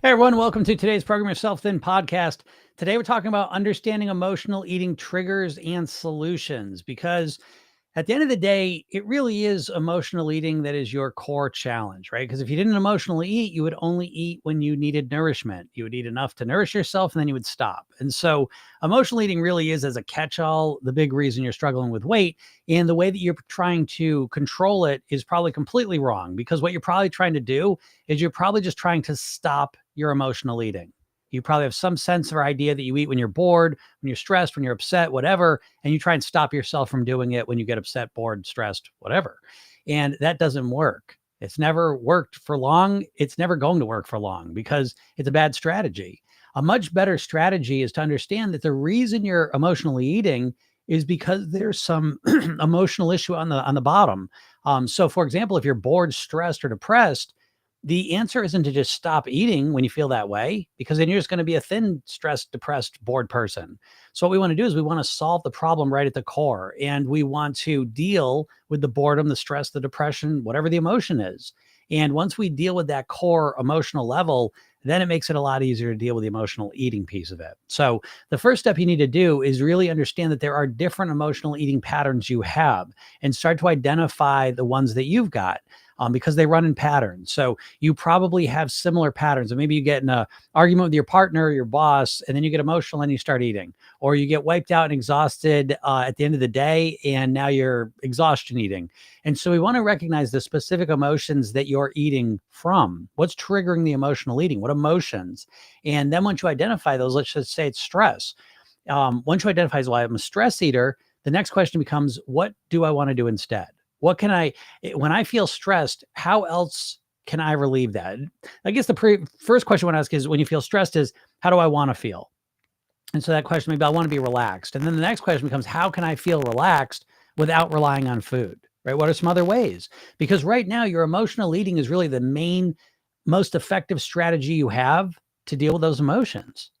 Hey everyone, welcome to today's Program Yourself Thin podcast. Today we're talking about understanding emotional eating triggers and solutions, because at the end of the day, it really is emotional eating that is your core challenge, right? Because if you didn't emotionally eat, you would only eat when you needed nourishment. You would eat enough to nourish yourself and then you would stop. And so emotional eating really is, as a catch-all, the big reason you're struggling with weight. And the way that you're trying to control it is probably completely wrong, because what you're probably trying to do is you're probably just trying to stop your emotional eating. You probably have some sense or idea that you eat when you're bored, when you're stressed, when you're upset, whatever, and you try and stop yourself from doing it when you get upset, bored, stressed, whatever. And that doesn't work. It's never worked for long. It's never going to work for long because it's a bad strategy. A much better strategy is to understand that the reason you're emotionally eating is because there's some emotional issue on the bottom. So, for example, if you're bored, stressed, or depressed, the answer isn't to just stop eating when you feel that way, because then you're just going to be a thin, stressed, depressed, bored person. So what we want to do is we want to solve the problem right at the core, and we want to deal with the boredom, the stress, the depression, whatever the emotion is. And once we deal with that core emotional level, then it makes it a lot easier to deal with the emotional eating piece of it. So the first step you need to do is really understand that there are different emotional eating patterns you have, and start to identify the ones that you've got. Because they run in patterns. So you probably have similar patterns. And maybe you get in an argument with your partner or your boss, and then you get emotional and you start eating. Or you get wiped out and exhausted at the end of the day, and now you're exhaustion eating. And so we want to recognize the specific emotions that you're eating from. What's triggering the emotional eating? What emotions? And then once you identify those, let's just say it's stress. Once you identify why I'm a stress eater, the next question becomes, what do I want to do instead? What can when I feel stressed, how else can I relieve that? I guess the first question I want to ask is, when you feel stressed, is how do I want to feel? And so that question, maybe I want to be relaxed. And then the next question becomes, how can I feel relaxed without relying on food, right? What are some other ways? Because right now your emotional eating is really the main, most effective strategy you have to deal with those emotions,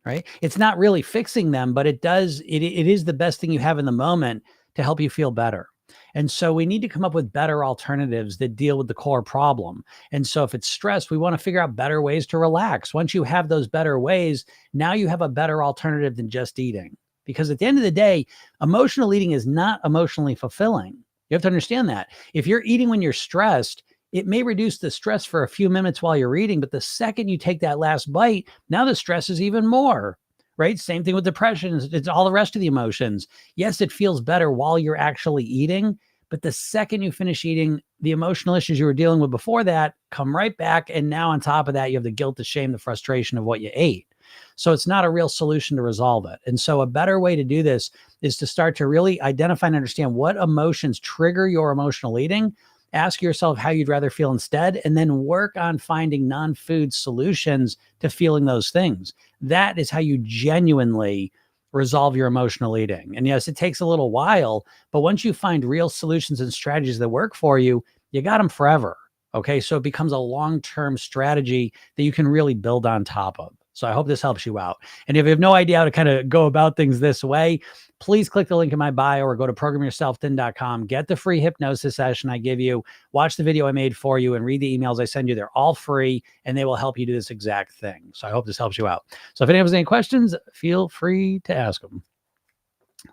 right? It's not really fixing them, but it is the best thing you have in the moment to help you feel better. And so we need to come up with better alternatives that deal with the core problem. And so if it's stress, we want to figure out better ways to relax. Once you have those better ways, now you have a better alternative than just eating. Because at the end of the day, emotional eating is not emotionally fulfilling. You have to understand that. If you're eating when you're stressed, it may reduce the stress for a few minutes while you're eating, but the second you take that last bite, now the stress is even more. Right? Same thing with depression. It's all the rest of the emotions. Yes, it feels better while you're actually eating, but the second you finish eating, the emotional issues you were dealing with before that come right back. And now on top of that, you have the guilt, the shame, the frustration of what you ate. So it's not a real solution to resolve it. And so a better way to do this is to start to really identify and understand what emotions trigger your emotional eating. Ask yourself how you'd rather feel instead, and then work on finding non-food solutions to feeling those things. That is how you genuinely resolve your emotional eating. And yes, it takes a little while, but once you find real solutions and strategies that work for you, you got them forever. Okay. So it becomes a long-term strategy that you can really build on top of. So I hope this helps you out. And if you have no idea how to kind of go about things this way, please click the link in my bio or go to programyourselfthin.com. Get the free hypnosis session I give you, watch the video I made for you, and read the emails I send you. They're all free, and they will help you do this exact thing. So I hope this helps you out. So if anyone has any questions, feel free to ask them.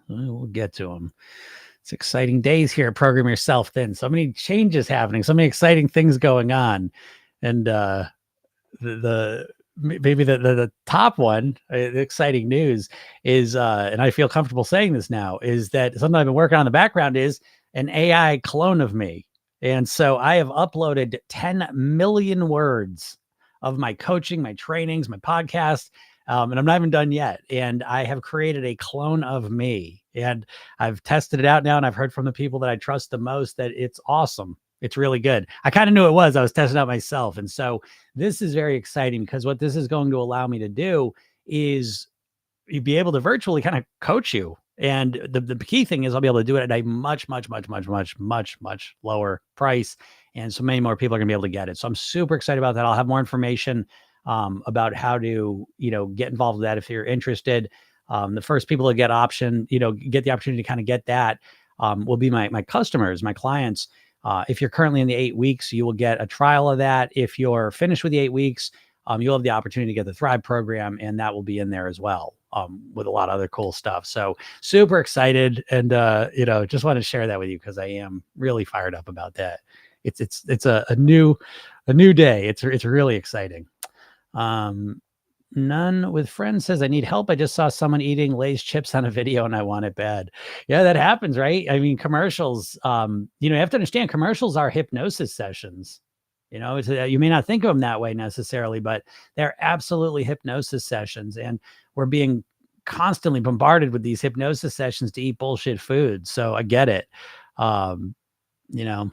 We'll get to them. It's exciting days here at Program Yourself Thin. So many changes happening, so many exciting things going on. And maybe the top one, the exciting news is, and I feel comfortable saying this now, is that something I've been working on in the background is an AI clone of me. And so I have uploaded 10 million words of my coaching, my trainings, my podcast, and I'm not even done yet. And I have created a clone of me, and I've tested it out now, and I've heard from the people that I trust the most that it's awesome. It's really good. I kind of knew it was. I was testing out myself. And so this is very exciting, because what this is going to allow me to do is be able to virtually kind of coach you. And the key thing is I'll be able to do it at a much, much, much, much, much, much, much lower price. And so many more people are going to be able to get it. So I'm super excited about that. I'll have more information about how to, get involved with that if you're interested. The first people to get get the opportunity to kind of get that will be my customers, my clients. If you're currently in the 8 weeks, you will get a trial of that. If you're finished with the 8 weeks, you'll have the opportunity to get the Thrive program, and that will be in there as well, with a lot of other cool stuff. So super excited, and just want to share that with you because I am really fired up about that. It's a new day. It's really exciting. None with friends says, I need help. I just saw someone eating Lay's chips on a video and I want it bad. Yeah, that happens, right? I mean, commercials, you have to understand commercials are hypnosis sessions. You may not think of them that way necessarily, but they're absolutely hypnosis sessions. And we're being constantly bombarded with these hypnosis sessions to eat bullshit food. So I get it. You know,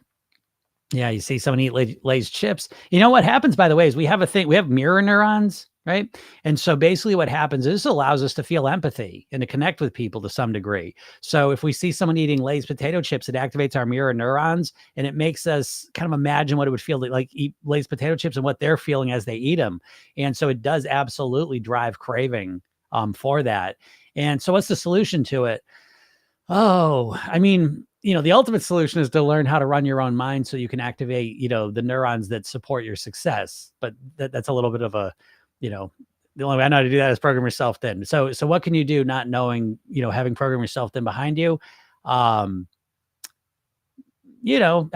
yeah, you see someone eat Lay's chips. You know what happens, by the way, is we have mirror neurons, right? And so basically what happens is this allows us to feel empathy and to connect with people to some degree. So if we see someone eating Lay's potato chips, it activates our mirror neurons and it makes us kind of imagine what it would feel like eat Lay's potato chips and what they're feeling as they eat them. And so it does absolutely drive craving for that. And so what's the solution to it? Oh, I mean, the ultimate solution is to learn how to run your own mind so you can activate, the neurons that support your success. But that's a little bit of a, the only way I know how to do that is program yourself thin. So what can you do not knowing, having program yourself thin behind you? I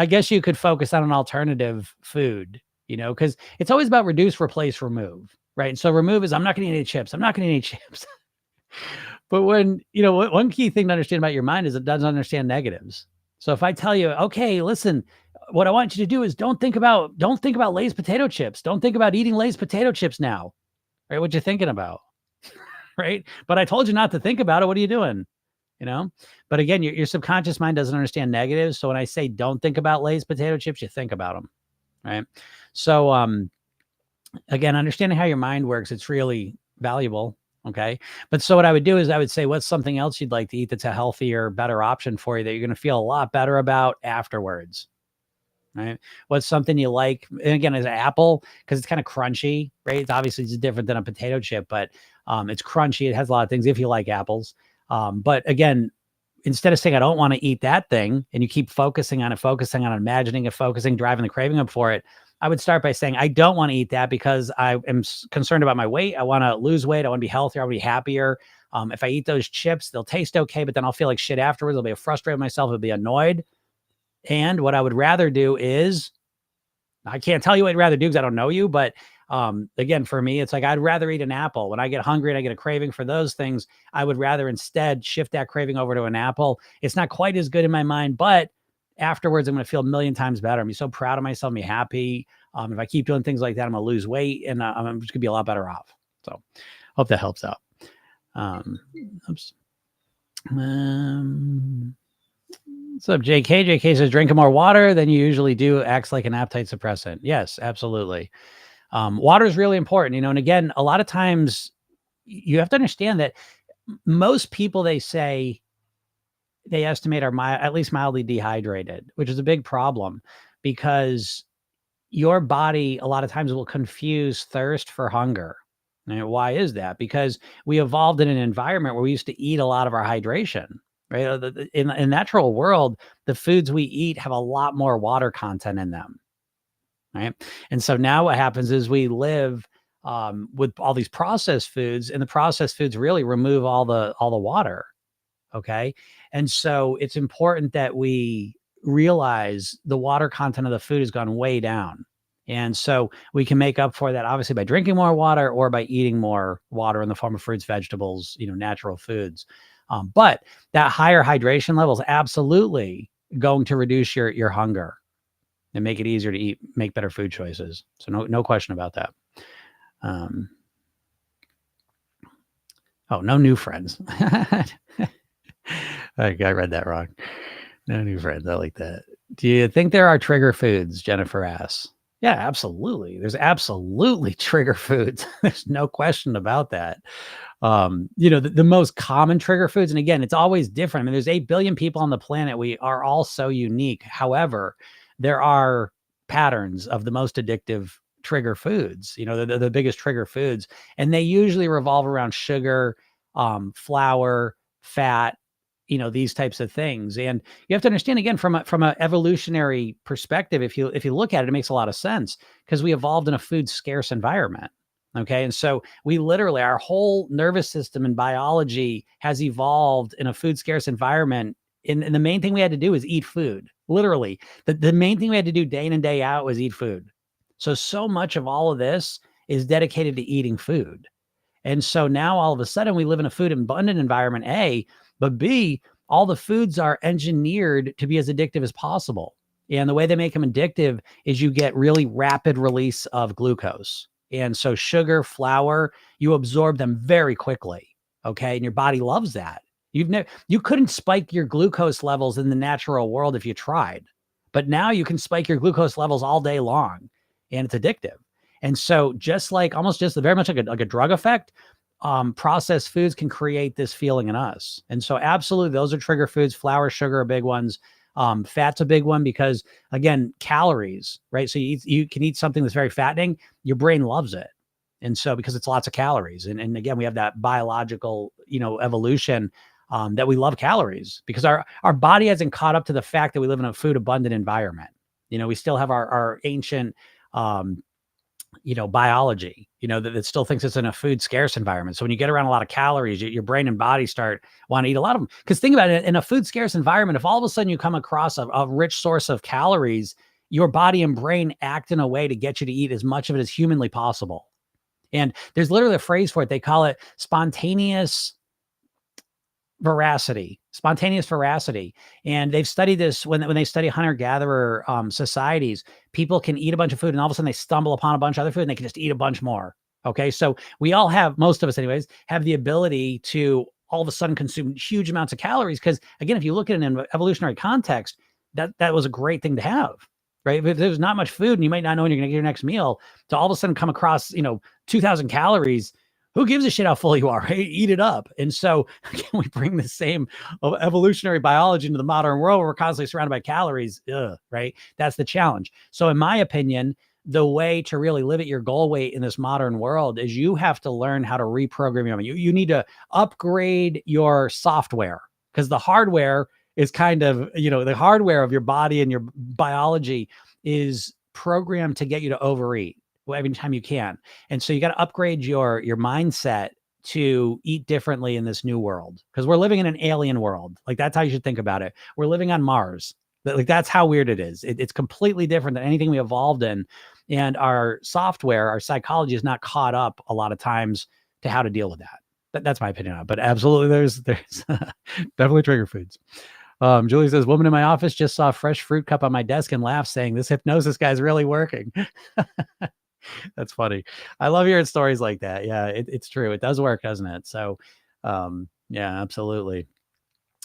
guess you could focus on an alternative food, because it's always about reduce, replace, remove, right? And so remove is I'm not going to eat any chips. I'm not going to eat any chips. But when, one key thing to understand about your mind is it doesn't understand negatives. So if I tell you, okay, listen, what I want you to do is don't think about Lay's potato chips. Don't think about eating Lay's potato chips now, right? What you thinking about, right? But I told you not to think about it. What are you doing? But again, your subconscious mind doesn't understand negatives. So when I say don't think about Lay's potato chips, you think about them, right? So again, understanding how your mind works, it's really valuable. Okay. But so what I would do is I would say, what's something else you'd like to eat that's a healthier, better option for you that you're going to feel a lot better about afterwards? Right. What's something you like? And again, is an apple because it's kind of crunchy, right? It's obviously different than a potato chip, but it's crunchy. It has a lot of things if you like apples. But again, instead of saying, I don't want to eat that thing, and you keep focusing on it, imagining it, driving the craving up for it, I would start by saying, I don't want to eat that because I am concerned about my weight. I want to lose weight. I want to be healthier. I want to be happier. If I eat those chips, they'll taste okay, but then I'll feel like shit afterwards. I'll be frustrated with myself. I'll be annoyed. And what I would rather do is, I can't tell you what I'd rather do because I don't know you, but again, for me, it's like, I'd rather eat an apple. When I get hungry and I get a craving for those things, I would rather instead shift that craving over to an apple. It's not quite as good in my mind, but afterwards, I'm going to feel a million times better. I'm going to be so proud of myself, be happy. If I keep doing things like that, I'm going to lose weight and I'm just going to be a lot better off. So hope that helps out. Oops. What's up, JK? JK says, drinking more water than you usually do acts like an appetite suppressant. Yes, absolutely. Water is really important, and again, a lot of times you have to understand that most people, they say, they estimate are at least mildly dehydrated, which is a big problem because your body a lot of times will confuse thirst for hunger. And why is that? Because we evolved in an environment where we used to eat a lot of our hydration, right? In the natural world, the foods we eat have a lot more water content in them, right? And so now what happens is we live with all these processed foods, and the processed foods really remove all the water. Okay. And so it's important that we realize the water content of the food has gone way down. And so we can make up for that obviously by drinking more water or by eating more water in the form of fruits, vegetables, natural foods. But that higher hydration level is absolutely going to reduce your hunger and make it easier to make better food choices. So no question about that. No new friends. I read that wrong. No new friends. I like that. Do you think there are trigger foods? Jennifer asks. Yeah, absolutely. There's absolutely trigger foods. There's no question about that. The most common trigger foods, and again, it's always different. I mean, there's 8 billion people on the planet. We are all so unique. However, there are patterns of the most addictive trigger foods, the biggest trigger foods, and they usually revolve around sugar, flour, fat, these types of things. And you have to understand, again, from an evolutionary perspective, if you look at it, it makes a lot of sense because we evolved in a food scarce environment, Okay. And so we literally, our whole nervous system and biology has evolved in a food scarce environment. And the main thing we had to do is eat food. Literally, the main thing we had to do day in and day out was eat food. So much of all of this is dedicated to eating food. And so now all of a sudden we live in a food abundant environment, A, but B, all the foods are engineered to be as addictive as possible. And the way they make them addictive is you get really rapid release of glucose. And so sugar, flour, you absorb them very quickly. Okay. And your body loves that. You couldn't spike your glucose levels in the natural world if you tried. But now you can spike your glucose levels all day long and it's addictive. And so just like almost just very much like a drug effect, processed foods can create this feeling in us. And so absolutely those are trigger foods. Flour, sugar are big ones. Fat's a big one because again, calories, right? So you can eat something that's very fattening, your brain loves it. And so because it's lots of calories. And again, we have that biological, evolution that we love calories because our body hasn't caught up to the fact that we live in a food abundant environment. We still have our ancient biology, that still thinks it's in a food scarce environment. So when you get around a lot of calories, your brain and body start want to eat a lot of them. Because think about it, in a food scarce environment, if all of a sudden you come across a rich source of calories, your body and brain act in a way to get you to eat as much of it as humanly possible. And there's literally a phrase for it. They call it spontaneous veracity. And they've studied this when they study hunter-gatherer societies. People can eat a bunch of food and all of a sudden they stumble upon a bunch of other food and they can just eat a bunch more. Okay. So we all have, most of us anyways, have the ability to all of a sudden consume huge amounts of calories. Because again, if you look at it in an evolutionary context, that was a great thing to have. Right. If there's not much food and you might not know when you're going to get your next meal, to all of a sudden come across, 2,000 calories, who gives a shit how full you are? Right? Eat it up. And so again, we bring the same evolutionary biology into the modern world where we're constantly surrounded by calories. Right? That's the challenge. So in my opinion, the way to really live at your goal weight in this modern world is you have to learn how to reprogram your mind. You need to upgrade your software because the hardware is kind of, the hardware of your body and your biology is programmed to get you to overeat every time you can. And so you got to upgrade your mindset to eat differently in this new world because we're living in an alien world. Like that's how you should think about it. We're living on Mars. Like that's how weird it is. It's completely different than anything we evolved in. And our software, our psychology is not caught up a lot of times to how to deal with that. That's my opinion on it. But absolutely there's definitely trigger foods. Julie says, woman in my office just saw a fresh fruit cup on my desk and laughed saying, this hypnosis guy's really working. That's funny. I love hearing stories like that. Yeah, it's true. It does work, doesn't it? So, yeah, absolutely.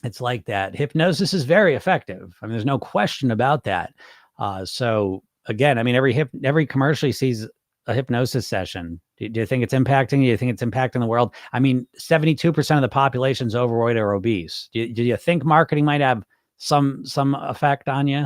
It's like that. Hypnosis is very effective. I mean, there's no question about that. So again, I mean, every commercial sees a hypnosis session. Do you think it's impacting you? Do you think it's impacting the world? I mean, 72% of the population's overweight or obese. Do you think marketing might have some effect on you?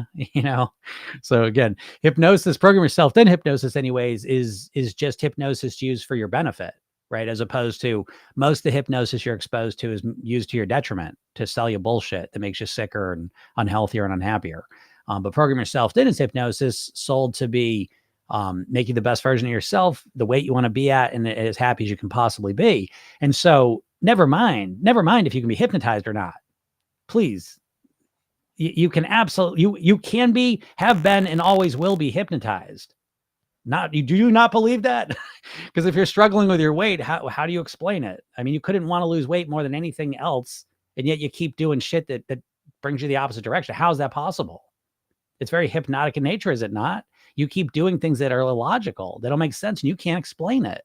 So again, hypnosis, program yourself, then hypnosis anyways, is just hypnosis used for your benefit, right? As opposed to most of the hypnosis you're exposed to is used to your detriment to sell you bullshit that makes you sicker and unhealthier and unhappier. But program yourself then is hypnosis sold to be make you the best version of yourself, the weight you want to be at, and as happy as you can possibly be. And so never mind if you can be hypnotized or not. Please, you can absolutely, you can be, have been, and always will be hypnotized. Do you not believe that? Because if you're struggling with your weight, how do you explain it? I mean, you couldn't want to lose weight more than anything else, and yet you keep doing shit that brings you the opposite direction. How is that possible? It's very hypnotic in nature, is it not? You keep doing things that are illogical, that don't make sense, and you can't explain it.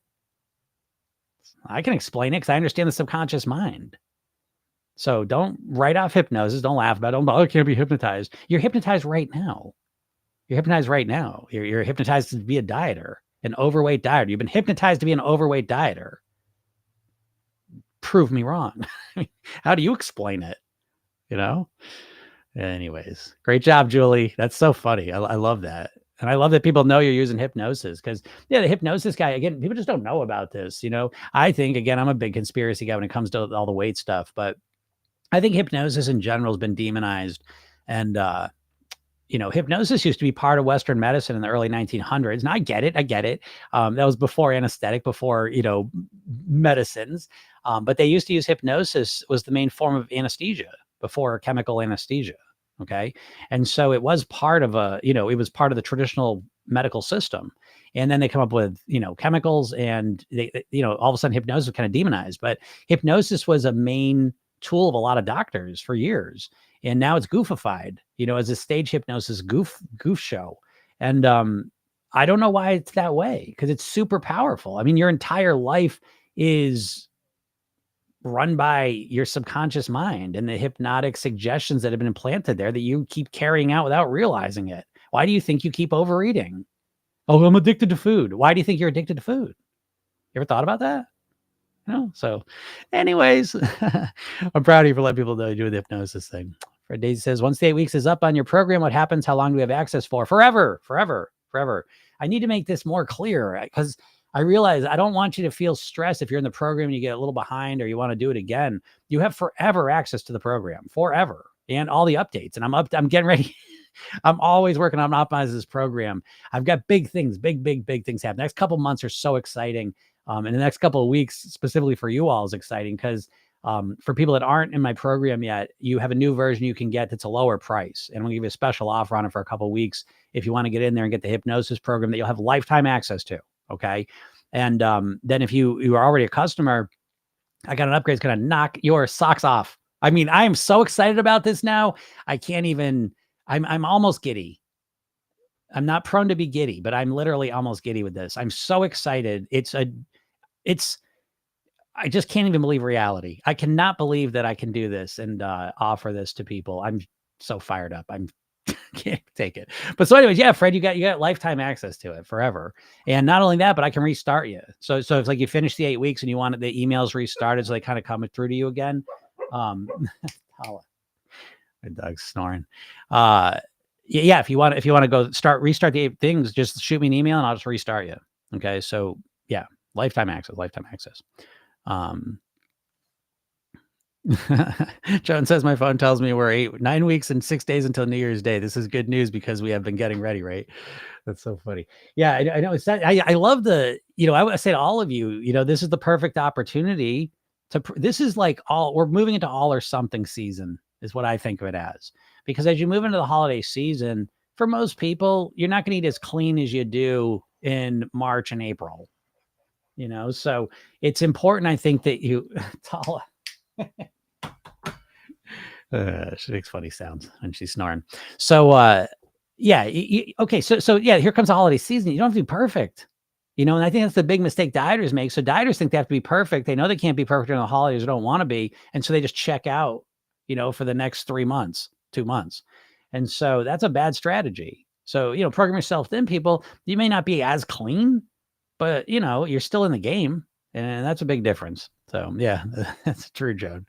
I can explain it because I understand the subconscious mind. So don't write off hypnosis. Don't laugh about it. I can't be hypnotized. You're hypnotized right now. You're hypnotized right now. You're hypnotized to be a dieter, an overweight dieter. You've been hypnotized to be an overweight dieter. Prove me wrong. How do you explain it? Anyways, great job, Julie. That's so funny. I love that. And I love that people know you're using hypnosis because, the hypnosis guy, again, people just don't know about this. I think, again, I'm a big conspiracy guy when it comes to all the weight stuff, but I think hypnosis in general has been demonized. And, hypnosis used to be part of Western medicine in the early 1900s. And I get it. That was before anesthetic, before, medicines. But they used to use hypnosis was the main form of anesthesia before chemical anesthesia. Okay. And so it was part of it was part of the traditional medical system. And then they come up with, chemicals, and all of a sudden hypnosis was kind of demonized, but hypnosis was a main tool of a lot of doctors for years. And now it's goofified, as a stage hypnosis goof show. And I don't know why it's that way, because it's super powerful. I mean, your entire life is run by your subconscious mind and the hypnotic suggestions that have been implanted there that you keep carrying out without realizing it. Why do you think you keep overeating? Oh, I'm addicted to food. Why do you think you're addicted to food? You ever thought about that? So anyways, I'm proud of you for letting people know you do the hypnosis thing. Fred Daisy says, once the 8 weeks is up on your program, what happens? How long do we have access for? Forever. I need to make this more clear, because I realize I don't want you to feel stressed if you're in the program and you get a little behind or you want to do it again. You have forever access to the program, forever, and all the updates. And I'm getting ready. I'm always working on optimizing this program. I've got big things, big things happen. Next couple months are so exciting. And the next couple of weeks, specifically for you all, is exciting because for people that aren't in my program yet, you have a new version you can get that's a lower price. And we'll give you a special offer on it for a couple of weeks if you want to get in there and get the hypnosis program that you'll have lifetime access to. Okay. And then if you are already a customer, I got an upgrade that's going to knock your socks off. I mean, I am so excited about this now. I can't even, I'm almost giddy. I'm not prone to be giddy, but I'm literally almost giddy with this. I'm so excited. I just can't even believe reality. I cannot believe that I can do this and offer this to people. I'm so fired up. Can't take it. But so anyways, yeah, Fred, you got lifetime access to it forever. And not only that, but I can restart you. So it's like you finish the 8 weeks and you want the emails restarted, so they kind of come through to you again. My dog's snoring. Yeah, if you want to go restart the 8 things, just shoot me an email and I'll just restart you. Okay. So yeah, lifetime access. John says, my phone tells me we're 9 weeks and 6 days until New Year's Day. This is good news because we have been getting ready, right? That's so funny. Yeah, I know. It's that I love I would say to all of you, this is the perfect opportunity this is like we're moving into all or something season is what I think of it as. Because as you move into the holiday season, for most people, you're not going to eat as clean as you do in March and April. So it's important, I think, that Tala. She makes funny sounds when she's snoring. So, yeah. Okay. So yeah, here comes the holiday season. You don't have to be perfect, and I think that's the big mistake dieters make. So dieters think they have to be perfect. They know they can't be perfect during the holidays or don't want to be. And so they just check out, for the next 3 months, 2 months. And so that's a bad strategy. So, program yourself thin people, you may not be as clean, but you're still in the game, and that's a big difference. So yeah, that's true, Joan.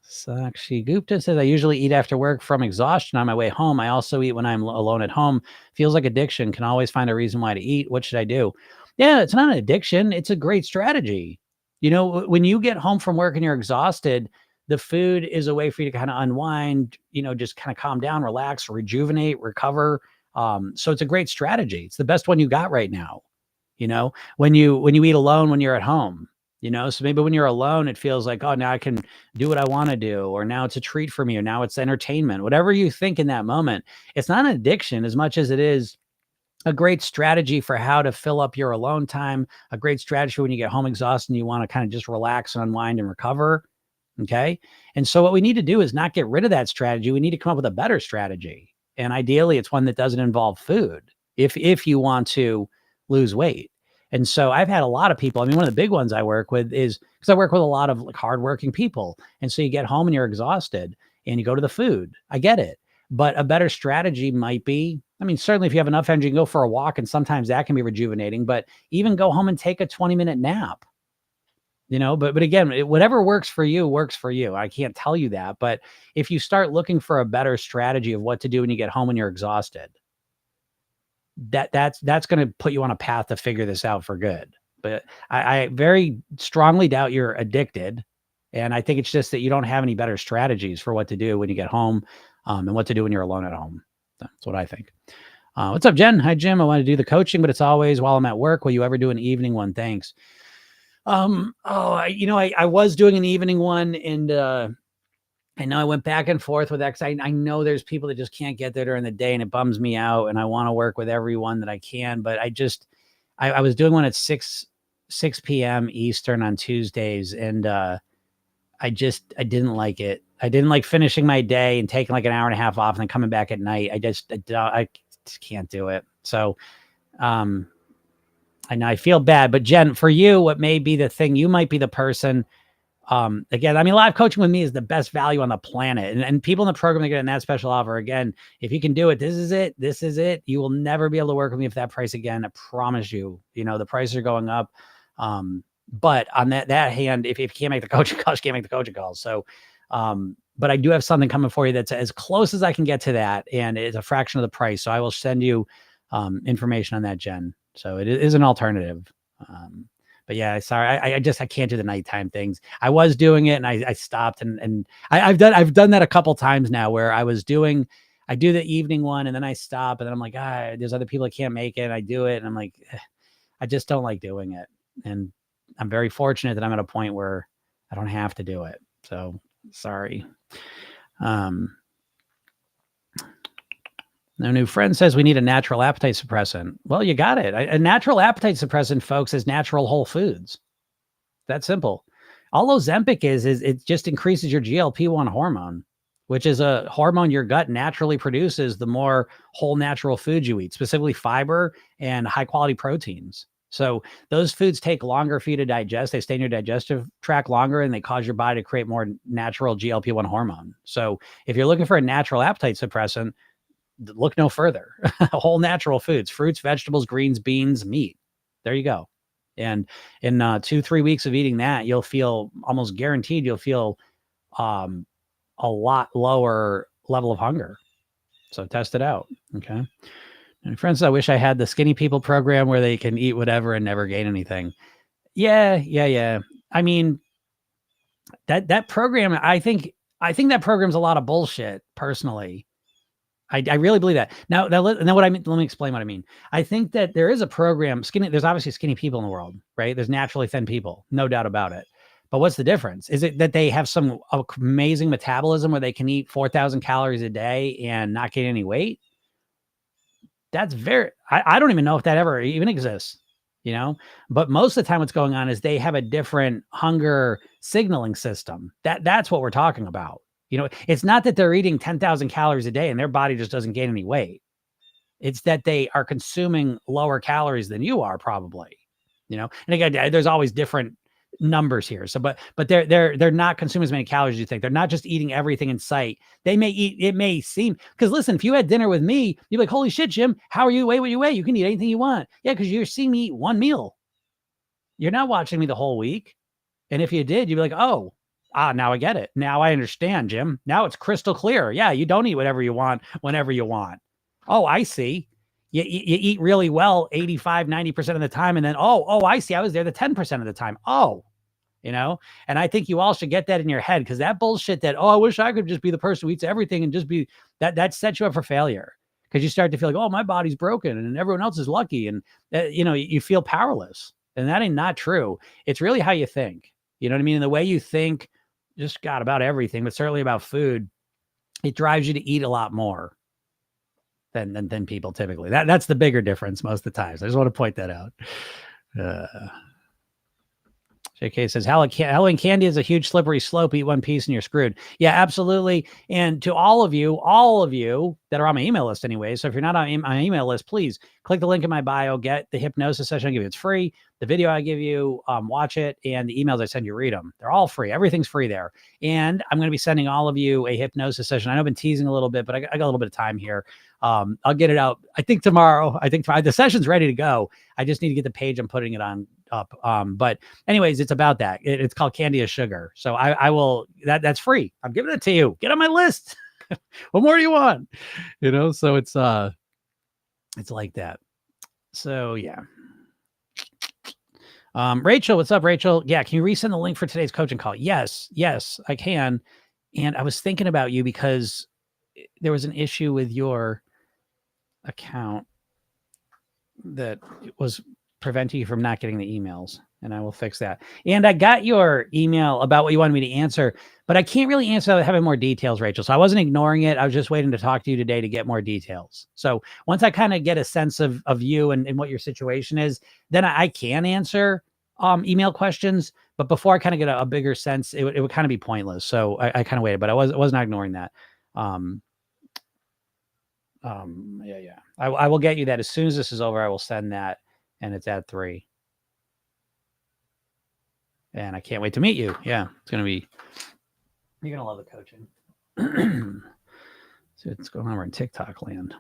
Sakshi Gupta says, I usually eat after work from exhaustion on my way home. I also eat when I'm alone at home. Feels like addiction. Can always find a reason why to eat. What should I do? Yeah, it's not an addiction. It's a great strategy. When you get home from work and you're exhausted, the food is a way for you to kind of unwind, just kind of calm down, relax, rejuvenate, recover. So it's a great strategy. It's the best one you got right now. When you eat alone, when you're at home, so maybe when you're alone, it feels like, oh, now I can do what I want to do, or now it's a treat for me, or now it's entertainment, whatever you think in that moment. It's not an addiction as much as it is a great strategy for how to fill up your alone time, a great strategy when you get home exhausted and you want to kind of just relax and unwind and recover. Okay. And so what we need to do is not get rid of that strategy. We need to come up with a better strategy. And ideally it's one that doesn't involve food if you want to lose weight. And so I've had a lot of people. I mean, one of the big ones I work with is because I work with a lot of hardworking people. And so you get home and you're exhausted and you go to the food. I get it. But a better strategy might be, I mean, certainly if you have enough energy, you can go for a walk, and sometimes that can be rejuvenating, but even go home and take a 20-minute nap. But again, whatever works for you works for you. I can't tell you that. But if you start looking for a better strategy of what to do when you get home when you're exhausted, that's going to put you on a path to figure this out for good. But I very strongly doubt you're addicted. And I think it's just that you don't have any better strategies for what to do when you get home. and what to do when you're alone at home. That's what I think. What's up, Jen? Hi, Jim. I want to do the coaching, but it's always while I'm at work. Will you ever do an evening one? Thanks. I was doing an evening one, and I know I went back and forth with that, 'cause I know there's people that just can't get there during the day, and it bums me out, and I want to work with everyone that I can, but I was doing one at 6 p.m. Eastern on Tuesdays, and I didn't like it. I didn't like finishing my day and taking like an hour and a half off and then coming back at night. I just can't do it. So, I know I feel bad, but Jen, for you, what may be the thing, you might be the person. Again, I mean, live coaching with me is the best value on the planet, and people in the program that get in that special offer. Again, if you can do it, this is it. This is it. You will never be able to work with me for that price again. I promise you. The prices are going up. But on that hand, if you can't make the coaching calls, you can't make the coaching calls. So, but I do have something coming for you that's as close as I can get to that, and it's a fraction of the price. So I will send you information on that, Jen. So it is an alternative. But yeah, sorry, I can't do the nighttime things. I was doing it and I stopped, and I've done that a couple times now, where I do the evening one and then I stop, and then I'm like, there's other people that can't make it. I do it, and I'm like, I just don't like doing it. And I'm very fortunate that I'm at a point where I don't have to do it. So sorry. No new friend says we need a natural appetite suppressant. Well, you got it. A natural appetite suppressant, folks, is natural whole foods. That's simple. All Ozempic is it just increases your GLP-1 hormone, which is a hormone your gut naturally produces the more whole natural foods you eat, specifically fiber and high quality proteins. So those foods take longer for you to digest. They stay in your digestive tract longer, and they cause your body to create more natural GLP-1 hormone. So if you're looking for a natural appetite suppressant, look no further. Whole natural foods, fruits, vegetables, greens, beans, meat. There you go. And in 2-3 weeks of eating that, you'll feel almost guaranteed you'll feel a lot lower level of hunger. So test it out. Okay. And friends, I wish I had the skinny people program where they can eat whatever and never gain anything. Yeah. I mean, that program, I think that program's a lot of bullshit, personally. I really believe that. Now let me explain what I mean. I think that there is a program, there's obviously skinny people in the world, right? There's naturally thin people, no doubt about it. But what's the difference? Is it that they have some amazing metabolism where they can eat 4,000 calories a day and not gain any weight? That's I don't even know if that ever even exists, but most of the time what's going on is they have a different hunger signaling system. That's what we're talking about. It's not that they're eating 10,000 calories a day and their body just doesn't gain any weight. It's that they are consuming lower calories than you are, probably, and again, there's always different numbers here. So, but they're not consuming as many calories as you think. They're not just eating everything in sight. They may eat, it may seem, because listen, if you had dinner with me, you'd be like, holy shit, Jim, how are you? Weigh what you weigh. You can eat anything you want. Yeah. Because you're seeing me eat one meal. You're not watching me the whole week. And if you did, you'd be like, oh, now I get it. Now I understand, Jim. Now it's crystal clear. Yeah, you don't eat whatever you want whenever you want. Oh, I see. You eat really well 85, 90% of the time. And then, oh, I see. I was there the 10% of the time. Oh, and I think you all should get that in your head, because that bullshit that, I wish I could just be the person who eats everything and just be that sets you up for failure, because you start to feel like, oh, my body's broken and everyone else is lucky. And, you feel powerless. And that ain't not true. It's really how you think. You know what I mean? And the way you think, just got about everything, but certainly about food, it drives you to eat a lot more than people typically. That's the bigger difference most of the times. I just want to point that out. JK says, Halloween candy is a huge slippery slope. Eat one piece and you're screwed. Yeah, absolutely. And to all of you that are on my email list anyway. So if you're not on my email list, please click the link in my bio, get the hypnosis session I give you. It's free. The video I give you, watch it. And the emails I send you, read them. They're all free. Everything's free there. And I'm going to be sending all of you a hypnosis session. I know I've been teasing a little bit, but I got a little bit of time here. I'll get it out. I think tomorrow. The session's ready to go. I just need to get the page I'm putting it on up. But anyways, it's about that. It's called Candy is Sugar. So I will, that's free. I'm giving it to you. Get on my list. What more do you want? So it's like that. So yeah. Rachel, what's up, Rachel? Yeah. Can you resend the link for today's coaching call? Yes, I can. And I was thinking about you because there was an issue with your account that was preventing you from not getting the emails, and I will fix that. And I got your email about what you wanted me to answer, but I can't really answer without having more details, Rachel. So I wasn't ignoring it. I was just waiting to talk to you today to get more details. So once I kind of get a sense of you and what your situation is, then I can answer email questions. But before I kind of get a bigger sense, it would kind of be pointless. So I kind of waited, but I was not ignoring that. Yeah. I will get you that as soon as this is over. I will send that, and it's at 3. And I can't wait to meet you. Yeah, it's gonna be. You're gonna love the coaching. So what's going on? We're in TikTok land.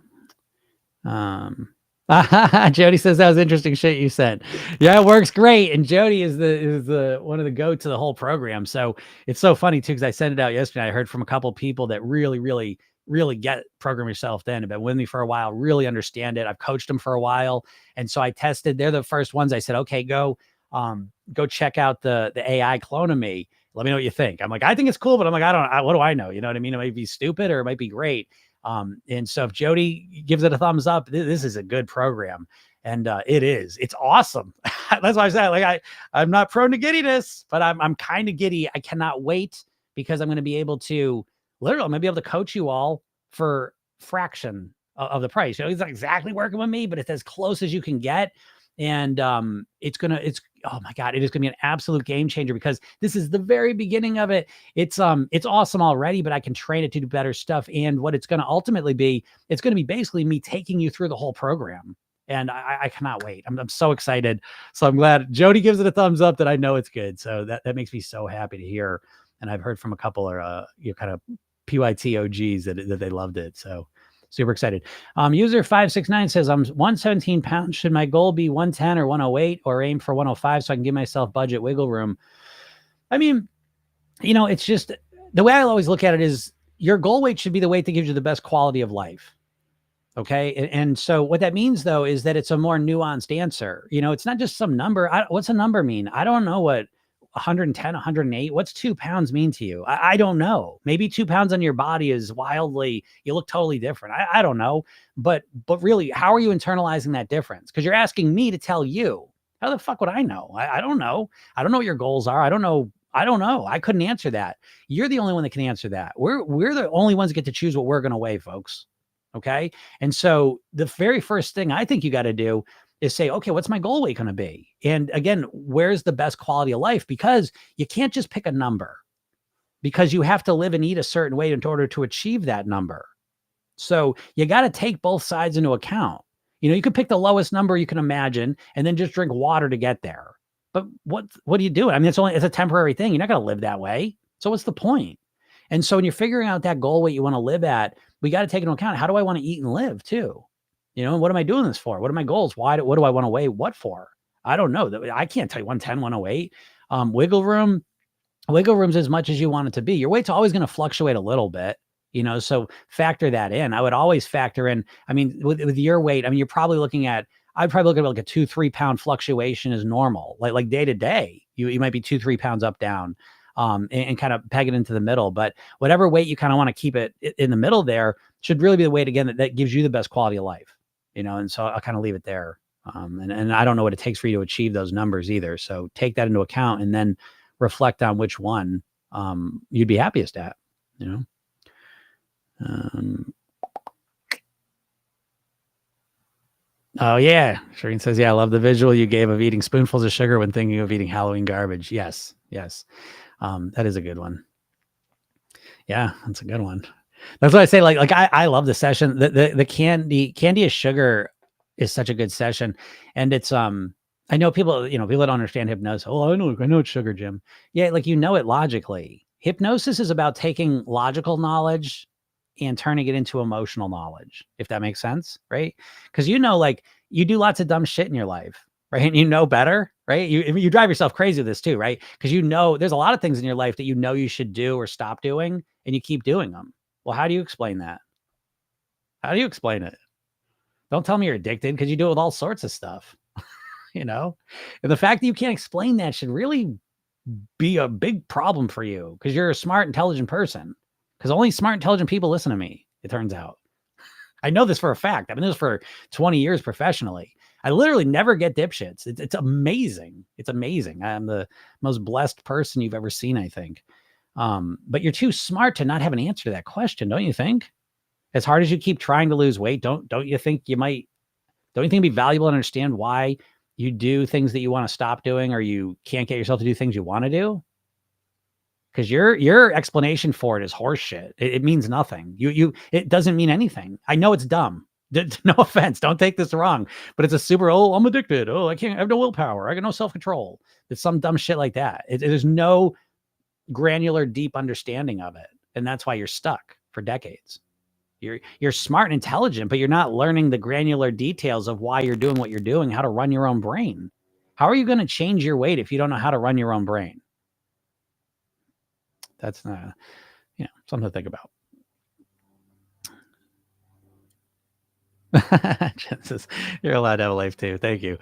Jody says that was interesting shit you said. Yeah, it works great. And Jody is the one of the go to the whole program. So it's so funny too, because I sent it out yesterday. I heard from a couple of people that really get Program Yourself Then, have been with me for a while, really understand it. I've coached them for a while. And so I tested, they're the first ones I said, okay, go check out the AI clone of me. Let me know what you think. I'm like, I think it's cool, but I'm like, what do I know? You know what I mean? It might be stupid or it might be great. And so if Jody gives it a thumbs up, this is a good program. And it's awesome. That's why I said, like, I'm not prone to giddiness, but I'm kind of giddy. I cannot wait because I'm going to be able to literally, I'm going to be able to coach you all for fraction of the price. You know, it's not exactly working with me, but it's as close as you can get. And oh my God, it is gonna be an absolute game changer because this is the very beginning of it. It's awesome already, but I can train it to do better stuff. And what it's gonna ultimately be, it's gonna be basically me taking you through the whole program. And I cannot wait. I'm so excited. So I'm glad Jody gives it a thumbs up that I know it's good. So that makes me so happy to hear. And I've heard from a couple of kind of PYT OGs that they loved it. So super excited. User 569 says, I'm 117 pounds. Should my goal be 110 or 108 or aim for 105 so I can give myself budget wiggle room? I mean, it's just the way I always look at it is your goal weight should be the weight that gives you the best quality of life. Okay. And so what that means though, is that it's a more nuanced answer. It's not just some number. What's a number mean? I don't know what 110, 108. What's 2 pounds mean to you? I don't know. Maybe 2 pounds on your body is wildly, you look totally different. I don't know. But really, how are you internalizing that difference? Because you're asking me to tell you. How the fuck would I know? I don't know. I don't know what your goals are. I don't know. I couldn't answer that. You're the only one that can answer that. We're the only ones that get to choose what we're going to weigh, folks. Okay. And so the very first thing I think you got to do is say, okay, what's my goal weight going to be? And again, where's the best quality of life? Because you can't just pick a number because you have to live and eat a certain way in order to achieve that number. So you got to take both sides into account. You could pick the lowest number you can imagine and then just drink water to get there. But what are you doing? I mean, it's a temporary thing. You're not going to live that way. So what's the point? And so when you're figuring out that goal weight you want to live at, we got to take into account, how do I want to eat and live too? What am I doing this for? What are my goals? What do I want to weigh? What for? I don't know. I can't tell you 110, 108. Wiggle room's as much as you want it to be. Your weight's always going to fluctuate a little bit, so factor that in. I would always factor in, I mean, with your weight, I mean, I'd probably look at like a 2-3 pound fluctuation is normal. Like day to day, you might be 2-3 pounds up, down. And kind of peg it into the middle, but whatever weight you kind of want to keep it in the middle there should really be the weight again that gives you the best quality of life, and so I'll kind of leave it there. And I don't know what it takes for you to achieve those numbers either. So take that into account and then reflect on which one you'd be happiest at, Oh yeah. Shireen says, yeah, I love the visual you gave of eating spoonfuls of sugar when thinking of eating Halloween garbage. Yes. That is a good one. Yeah, that's a good one. That's what I say. Like I love the session. The candy is sugar is such a good session. And it's, I know people don't understand hypnosis. Oh, I know it's sugar, Jim. Yeah. Like, it logically. Hypnosis is about taking logical knowledge and turning it into emotional knowledge, if that makes sense. Right. Cause like you do lots of dumb shit in your life. Right. And better, right? You drive yourself crazy with this too, right? Because there's a lot of things in your life that you should do or stop doing, and you keep doing them. Well, how do you explain that? How do you explain it? Don't tell me you're addicted, because you do it with all sorts of stuff, And the fact that you can't explain that should really be a big problem for you, because you're a smart, intelligent person. Because only smart, intelligent people listen to me. it turns out. I know this for a fact. I've been doing this for 20 years professionally. I literally never get dipshits. It's amazing. It's amazing. I'm the most blessed person you've ever seen, I think. But you're too smart to not have an answer to that question, don't you think? As hard as you keep trying to lose weight, don't you think you might, don't you think it'd be valuable to understand why you do things that you want to stop doing, or you can't get yourself to do things you want to do? Because your explanation for it is horseshit. It means nothing. It doesn't mean anything. I know it's dumb. No offense. Don't take this wrong, but it's a super, oh, I'm addicted. Oh, I have no willpower. I got no self-control. It's some dumb shit like that. There's no granular, deep understanding of it. And that's why you're stuck for decades. You're smart and intelligent, but you're not learning the granular details of why you're doing what you're doing, how to run your own brain. How are you going to change your weight if you don't know how to run your own brain? That's not, something to think about. Genesis, you're allowed to have a life too. Thank you.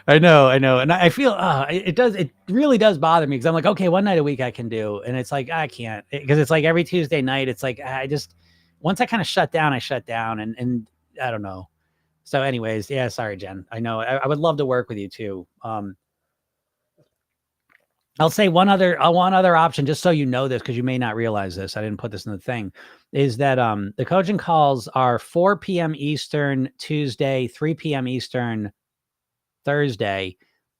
I know. And I feel, it really does bother me, because I'm like, okay, one night a week I can do. And it's like, I can't, because it's like every Tuesday night, it's like, once I kind of shut down, and I don't know. So anyways, yeah, sorry, Jen. I know I would love to work with you too. I'll say one other option, just so you know this, because you may not realize this. I didn't put this in the thing, is that the coaching calls are 4 p.m. Eastern Tuesday, 3 p.m. Eastern Thursday,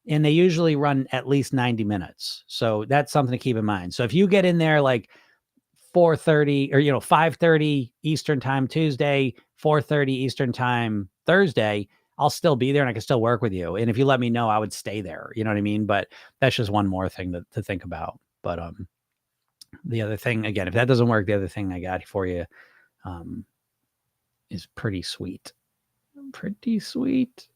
and they usually run at least 90 minutes. So that's something to keep in mind. So if you get in there like 4:30 or 5:30 Eastern time Tuesday, 4:30 Eastern time Thursday, I'll still be there and I can still work with you. And if you let me know, I would stay there. You know what I mean? But that's just one more thing to think about. But the other thing, again, if that doesn't work, the other thing I got for you is pretty sweet. Pretty sweet.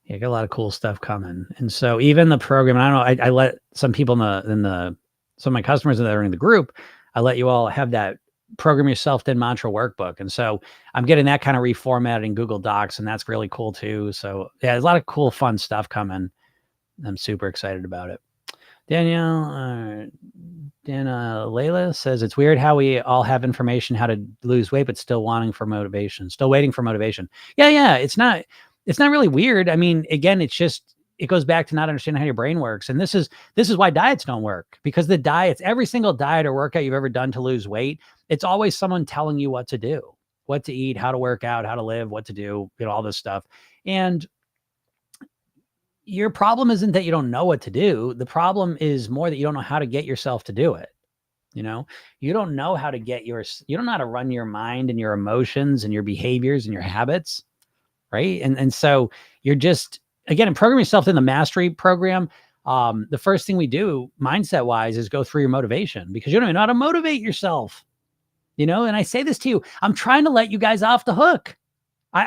Yeah, got a lot of cool stuff coming. And so even the program, I don't know, I let some people some of my customers that are in the group, I let you all have that Program Yourself Thin Mantra workbook. And so I'm getting that kind of reformatted in Google Docs, and that's really cool too. So yeah, there's a lot of cool, fun stuff coming. I'm super excited about it. Layla says, it's weird how we all have information how to lose weight, but still waiting for motivation. Yeah. It's not really weird. I mean, again, it goes back to not understanding how your brain works. And this is why diets don't work, because every single diet or workout you've ever done to lose weight, it's always someone telling you what to do, what to eat, how to work out, how to live, what to do, all this stuff. And your problem isn't that you don't know what to do. The problem is more that you don't know how to get yourself to do it. You don't know how to you don't know how to run your mind and your emotions and your behaviors and your habits. Right. And so you're just, again, in Program Yourself in the Mastery program, the first thing we do mindset wise is go through your motivation, because you don't even know how to motivate yourself. And I say this to you, I'm trying to let you guys off the hook.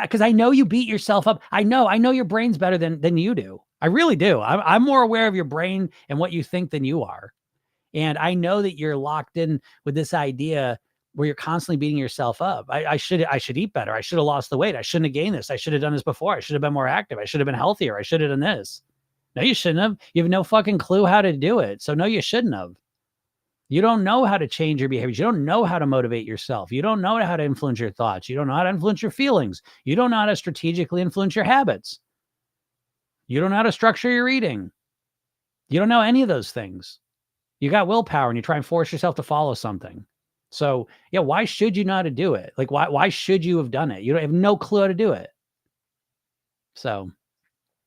Because I know you beat yourself up. I know your brain's better than you do. I really do. I'm more aware of your brain and what you think than you are. And I know that you're locked in with this idea where you're constantly beating yourself up. I should eat better. I should have lost the weight. I shouldn't have gained this. I should have done this before. I should have been more active. I should have been healthier. I should have done this. No, you shouldn't have. You have no fucking clue how to do it. So no, you shouldn't have. You don't know how to change your behaviors. You don't know how to motivate yourself. You don't know how to influence your thoughts. You don't know how to influence your feelings. You don't know how to strategically influence your habits. You don't know how to structure your eating. You don't know any of those things. You got willpower and you try and force yourself to follow something. So yeah, why should you know how to do it? Like, why should you have done it? You don't have no clue how to do it. So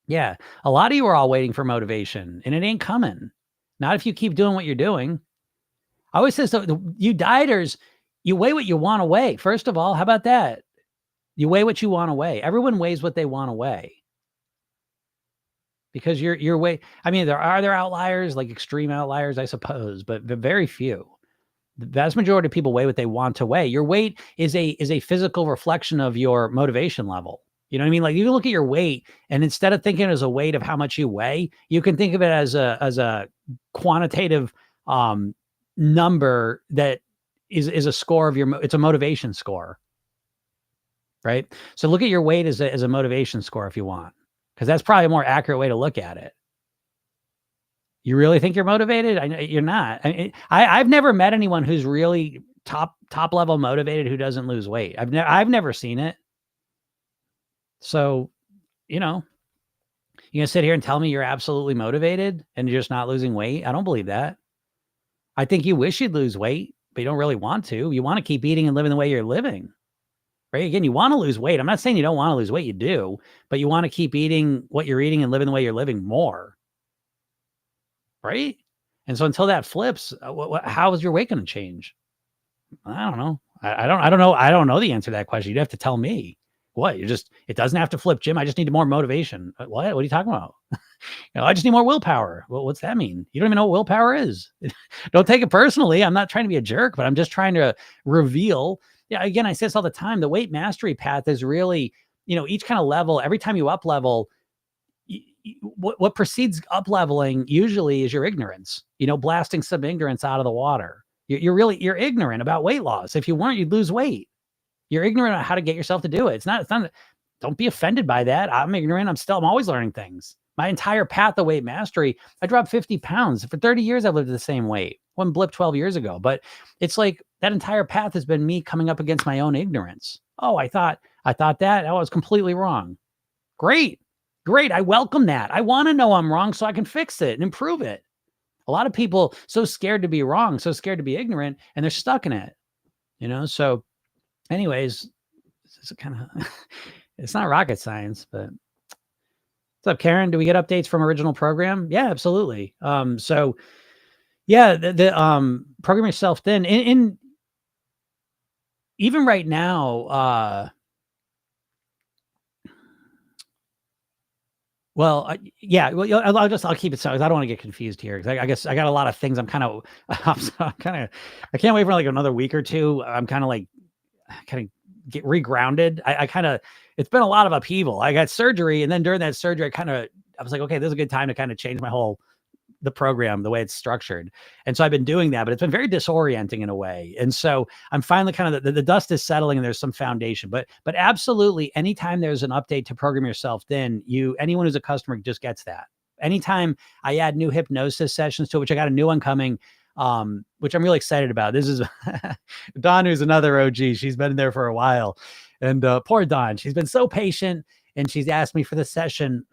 yeah, a lot of you are all waiting for motivation, and it ain't coming. Not if you keep doing what you're doing. I always say, so you dieters, you weigh what you want to weigh. First of all, how about that? You weigh what you want to weigh. Everyone weighs what they want to weigh. Because your weight, I mean, there are outliers, like extreme outliers, I suppose, but very few. The vast majority of people weigh what they want to weigh. Your weight is a physical reflection of your motivation level. You know what I mean? Like, you can look at your weight, and instead of thinking as a weight of how much you weigh, you can think of it as a quantitative number that is a score of it's a motivation score, right? So look at your weight as a motivation score if you want, because that's probably a more accurate way to look at it. You really think you're motivated? I know you're not. I've never met anyone who's really top level motivated who doesn't lose weight? I've never seen it. So, you know, you gonna sit here and tell me you're absolutely motivated and you're just not losing weight? I don't believe that. I think you wish you'd lose weight, but you don't really want to. You want to keep eating and living the way you're living, right? Again, you want to lose weight. I'm not saying you don't want to lose weight. You do, but you want to keep eating what you're eating and living the way you're living more, right? And so until that flips, how is your weight going to change? I don't know. I don't know. I don't know the answer to that question. You'd have to tell me. What? It doesn't have to flip, Jim. I just need more motivation. What are you talking about? I just need more willpower. Well, what's that mean? You don't even know what willpower is. Don't take it personally. I'm not trying to be a jerk, but I'm just trying to reveal. Yeah. Again, I say this all the time. The weight mastery path is really, each kind of level, every time you up level, what precedes up leveling usually is your ignorance, blasting some ignorance out of the water. You're ignorant about weight loss. If you weren't, you'd lose weight. You're ignorant on how to get yourself to do it. It's not, don't be offended by that. I'm ignorant. I'm always learning things. My entire path of weight mastery, I dropped 50 pounds. For 30 years, I've lived at the same weight. One blip 12 years ago. But it's like that entire path has been me coming up against my own ignorance. Oh, I thought that. I was completely wrong. Great. I welcome that. I want to know I'm wrong so I can fix it and improve it. A lot of people so scared to be wrong, so scared to be ignorant, and they're stuck in it. So anyways, it's kind of, it's not rocket science, but what's up, Karen? Do we get updates from original program? Yeah, absolutely. So yeah, the program yourself thin in even right now, I'll keep it so I don't want to get confused here because I guess I got a lot of things. I can't wait for like another week or two. I'm kind of get regrounded. It's been a lot of upheaval. I got surgery, and then during that surgery, I was like, okay, this is a good time to kind of change the program, the way it's structured. And so I've been doing that, but it's been very disorienting in a way. And so I'm finally kind of, the dust is settling and there's some foundation, but absolutely anytime there's an update to program yourself, then anyone who's a customer just gets that. Anytime I add new hypnosis sessions to it, which I got a new one coming, which I'm really excited about. This is Dawn, who's another OG. She's been there for a while, and poor Dawn, she's been so patient, and she's asked me for the session.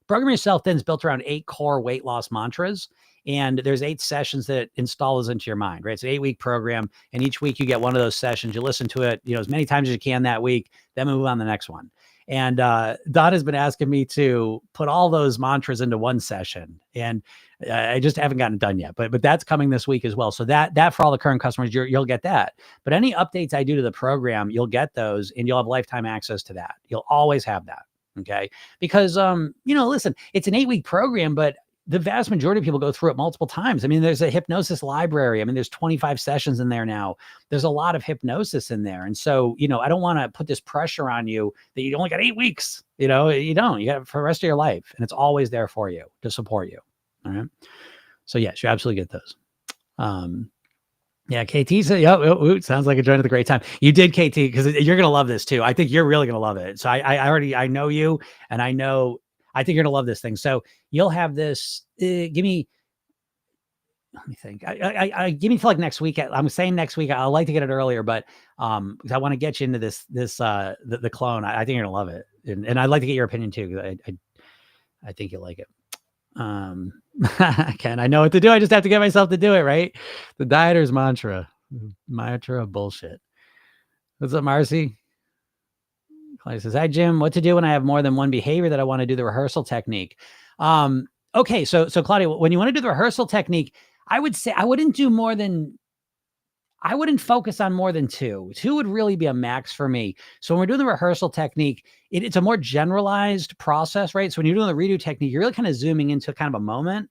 Program Yourself Thin is built around 8 core weight loss mantras, and there's 8 sessions that install those into your mind, right? It's an 8-week program, and each week you get one of those sessions. You listen to it, as many times as you can that week, then move on to the next one. And Don has been asking me to put all those mantras into one session, and I just haven't gotten it done yet. But that's coming this week as well. So that for all the current customers, you'll get that. But any updates I do to the program, you'll get those, and you'll have lifetime access to that. You'll always have that. Okay. Because, listen, it's an 8-week program, but the vast majority of people go through it multiple times. I mean, there's a hypnosis library. I mean, there's 25 sessions in there now. There's a lot of hypnosis in there. And so, I don't want to put this pressure on you that you only got 8 weeks. You don't. You got it for the rest of your life. And it's always there for you to support you. All right. So yes, you absolutely get those. Yeah, KT said, sounds like a joint at the great time. You did, KT, because you're going to love this too. I think you're really going to love it. So I know you, and I think you're going to love this thing. So you'll have this, let me think. Give me till like next week. I'm saying next week. I'd like to get it earlier, but because I want to get you into the clone. I think you're going to love it. And I'd like to get your opinion too. I think you'll like it. Ken, I know what to do. I just have to get myself to do it, right? The dieter's mantra of bullshit. What's up, Marcy? Claudia says, hi, Jim. What to do when I have more than one behavior that I want to do the rehearsal technique? Okay. So Claudia, when you want to do the rehearsal technique, I would say I wouldn't focus on more than 2. 2 would really be a max for me. So when we're doing the rehearsal technique, it's a more generalized process, right? So when you're doing the redo technique, you're really kind of zooming into kind of a moment.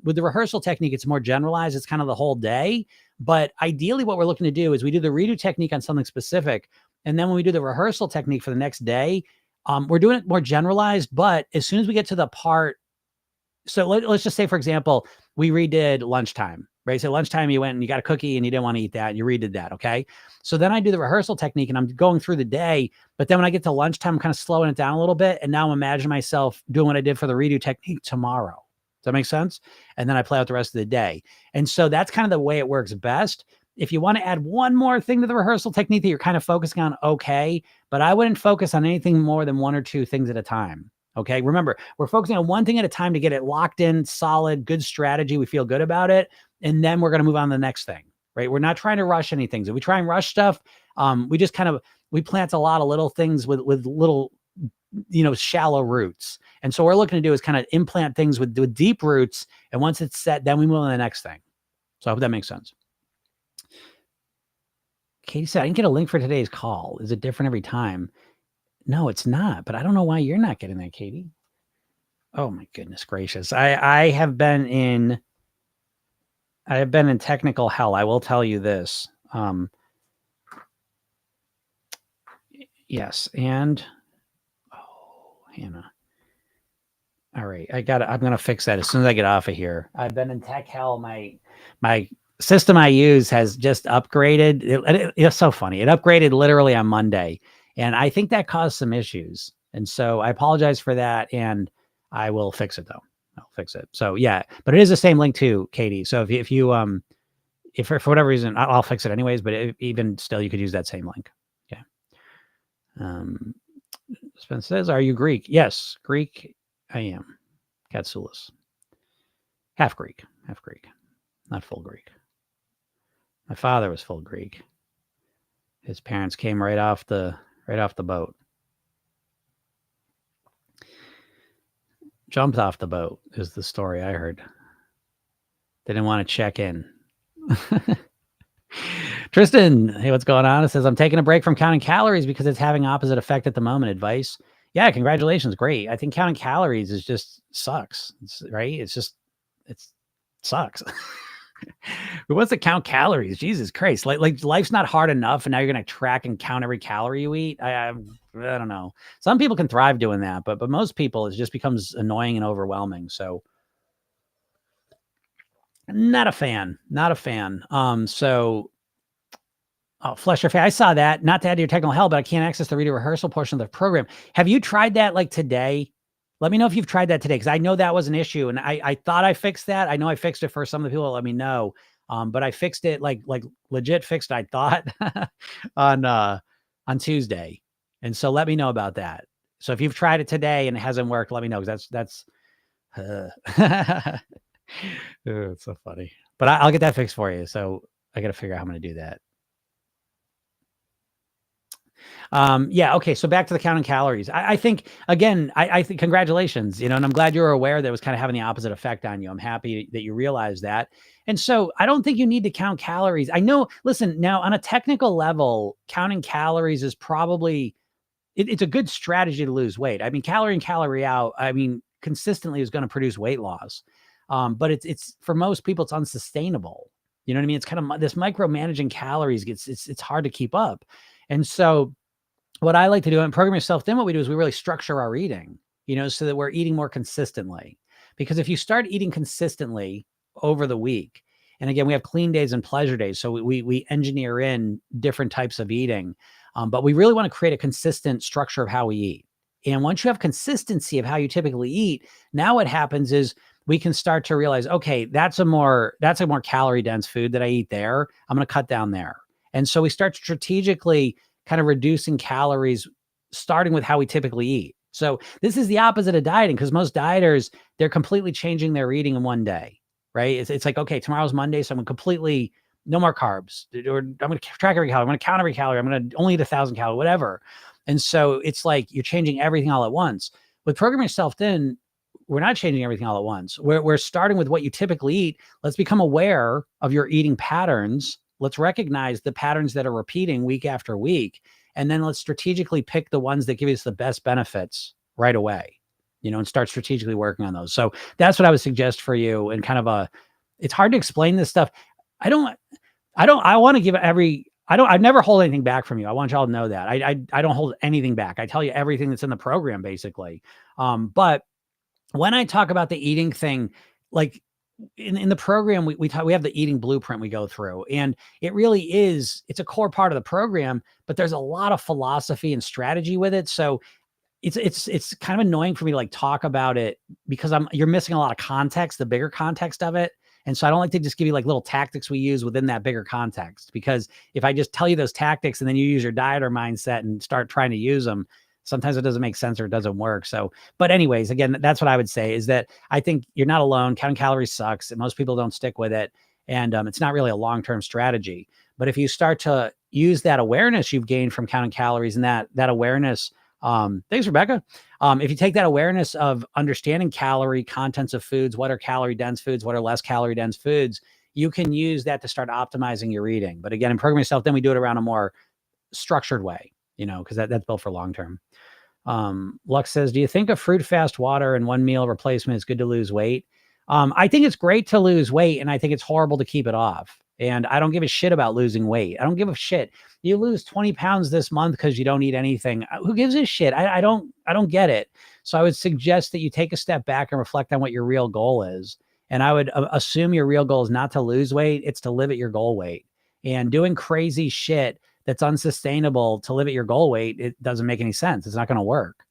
With the rehearsal technique, it's more generalized. It's kind of the whole day. But ideally, what we're looking to do is we do the redo technique on something specific. And then when we do the rehearsal technique for the next day, we're doing it more generalized. But as soon as we get to the part, so let's just say, for example, we redid lunchtime. Right. So lunchtime, you went and you got a cookie and you didn't want to eat that. And you redid that. Okay. So then I do the rehearsal technique and I'm going through the day. But then when I get to lunchtime, I'm kind of slowing it down a little bit. And now I'm imagining myself doing what I did for the redo technique tomorrow. Does that make sense? And then I play out the rest of the day. And so that's kind of the way it works best. if you want to add one more thing to the rehearsal technique that you're kind of focusing on, okay, but I wouldn't focus on anything more than one or two things at a time. Okay. Remember, we're focusing on one thing at a time to get it locked in, solid, good strategy. We feel good about it. And then we're going to move on to the next thing, right? We're not trying to rush anything. If we try and rush stuff, we just we plant a lot of little things with little, shallow roots. And so what we're looking to do is kind of implant things with deep roots. And once it's set, then we move on to the next thing. So I hope that makes sense. Katie said, I didn't get a link for today's call. Is it different every time? No, it's not, but I don't know why you're not getting that, Katie. Oh my goodness gracious. I have been in technical hell. I will tell you this. Yes. And Hannah. All right. I'm going to fix that as soon as I get off of here. I've been in tech hell. My system I use has just upgraded. It's so funny. It upgraded literally on Monday, and I think that caused some issues. And so I apologize for that, and I will fix it though. I'll fix it. So yeah, but it is the same link too, Katie. So if for whatever reason, I'll fix it anyways, but even still, you could use that same link. Okay. Spence says, are you Greek? Yes, Greek. I am. Katsoulis. Half Greek, not full Greek. My father was full Greek. His parents came right off the boat. Jumped off the boat is the story I heard. They didn't want to check in. Tristan, hey, what's going on? It says, I'm taking a break from counting calories because it's having opposite effect at the moment. Advice? Yeah, congratulations. Great. I think counting calories is just sucks, right? It sucks. Who wants to count calories? Jesus Christ. Like life's not hard enough. And now you're going to track and count every calorie you eat. I don't know. Some people can thrive doing that, but most people, it just becomes annoying and overwhelming. So not a fan. Flesh your face. I saw that. Not to add to your technical hell, but I can't access the reader rehearsal portion of the program. Have you tried that like today? Let me know if you've tried that today, because I know that was an issue, and I thought I fixed that. I know I fixed it for some of the people. Let me know, but I fixed it like legit fixed. I thought on Tuesday, and so let me know about that. So if you've tried it today and it hasn't worked, let me know, because that's it's so funny. But I'll get that fixed for you. So I got to figure out how I'm going to do that. Yeah. Okay. So back to the counting calories. I think, again, I think congratulations, and I'm glad you're aware that it was kind of having the opposite effect on you. I'm happy that you realize that. And so I don't think you need to count calories. I know, listen, now on a technical level, counting calories is probably, it's a good strategy to lose weight. I mean, calorie in, calorie out, consistently is going to produce weight loss. But it's for most people, it's unsustainable. You know what I mean? It's kind of this micromanaging calories it's hard to keep up. And so what I like to do in Program Yourself Thin, what we do is we really structure our eating, so that we're eating more consistently. Because if you start eating consistently over the week, and again, we have clean days and pleasure days. So we engineer in different types of eating, but we really want to create a consistent structure of how we eat. And once you have consistency of how you typically eat, now what happens is we can start to realize, okay, that's a more calorie dense food that I eat there. I'm going to cut down there. And so we start strategically kind of reducing calories, starting with how we typically eat. So this is the opposite of dieting, because most dieters, they're completely changing their eating in one day, right? It's like, okay, tomorrow's Monday, so I'm going to completely, no more carbs, or I'm going to track every calorie. I'm going to count every calorie. I'm going to only eat 1,000 calories, whatever. And so it's like you're changing everything all at once. With Program Yourself Thin, we're not changing everything all at once. We're starting with what you typically eat. Let's become aware of your eating patterns. Let's recognize the patterns that are repeating week after week. And then let's strategically pick the ones that give us the best benefits right away, and start strategically working on those. So that's what I would suggest for you. And kind of it's hard to explain this stuff. I want to give I've never hold anything back from you. I want y'all to know that I don't hold anything back. I tell you everything that's in the program basically. But when I talk about the eating thing, like in the program, we have the eating blueprint we go through, and it really is, it's a core part of the program, but there's a lot of philosophy and strategy with it. So it's kind of annoying for me to like talk about it, because you're missing a lot of context, the bigger context of it. And so I don't like to just give you like little tactics we use within that bigger context, because if I just tell you those tactics and then you use your dieter mindset and start trying to use them, sometimes it doesn't make sense or it doesn't work. So, but anyways, again, that's what I would say is that I think you're not alone. Counting calories sucks, and most people don't stick with it. And it's not really a long-term strategy. But if you start to use that awareness you've gained from counting calories and that awareness, thanks, Rebecca. If you take that awareness of understanding calorie contents of foods, what are calorie dense foods, what are less calorie dense foods, you can use that to start optimizing your eating. But again, in Program Yourself, then we do it around a more structured way, because that's built for long term. Lux says, do you think a fruit fast water and one meal replacement is good to lose weight? I think it's great to lose weight, and I think it's horrible to keep it off. And I don't give a shit about losing weight. I don't give a shit. You lose 20 pounds this month because you don't eat anything. Who gives a shit? I don't get it. So I would suggest that you take a step back and reflect on what your real goal is. And I would assume your real goal is not to lose weight. It's to live at your goal weight. And doing crazy shit that's unsustainable to live at your goal weight, it doesn't make any sense. It's not going to work.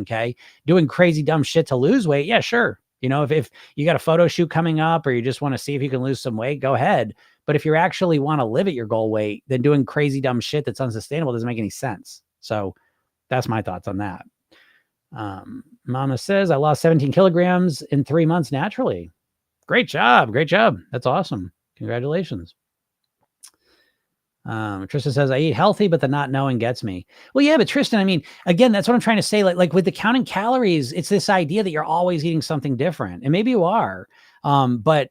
Okay. Doing crazy dumb shit to lose weight. Yeah, sure. If you got a photo shoot coming up or you just want to see if you can lose some weight, go ahead. But if you actually want to live at your goal weight, then doing crazy dumb shit that's unsustainable doesn't make any sense. So that's my thoughts on that. Mama says, I lost 17 kilograms in 3 months naturally. Great job. Great job. That's awesome. Congratulations. Tristan says, I eat healthy, but the not knowing gets me. Well, yeah, but Tristan, I mean, again, that's what I'm trying to say. Like with the counting calories, it's this idea that you're always eating something different, and maybe you are. But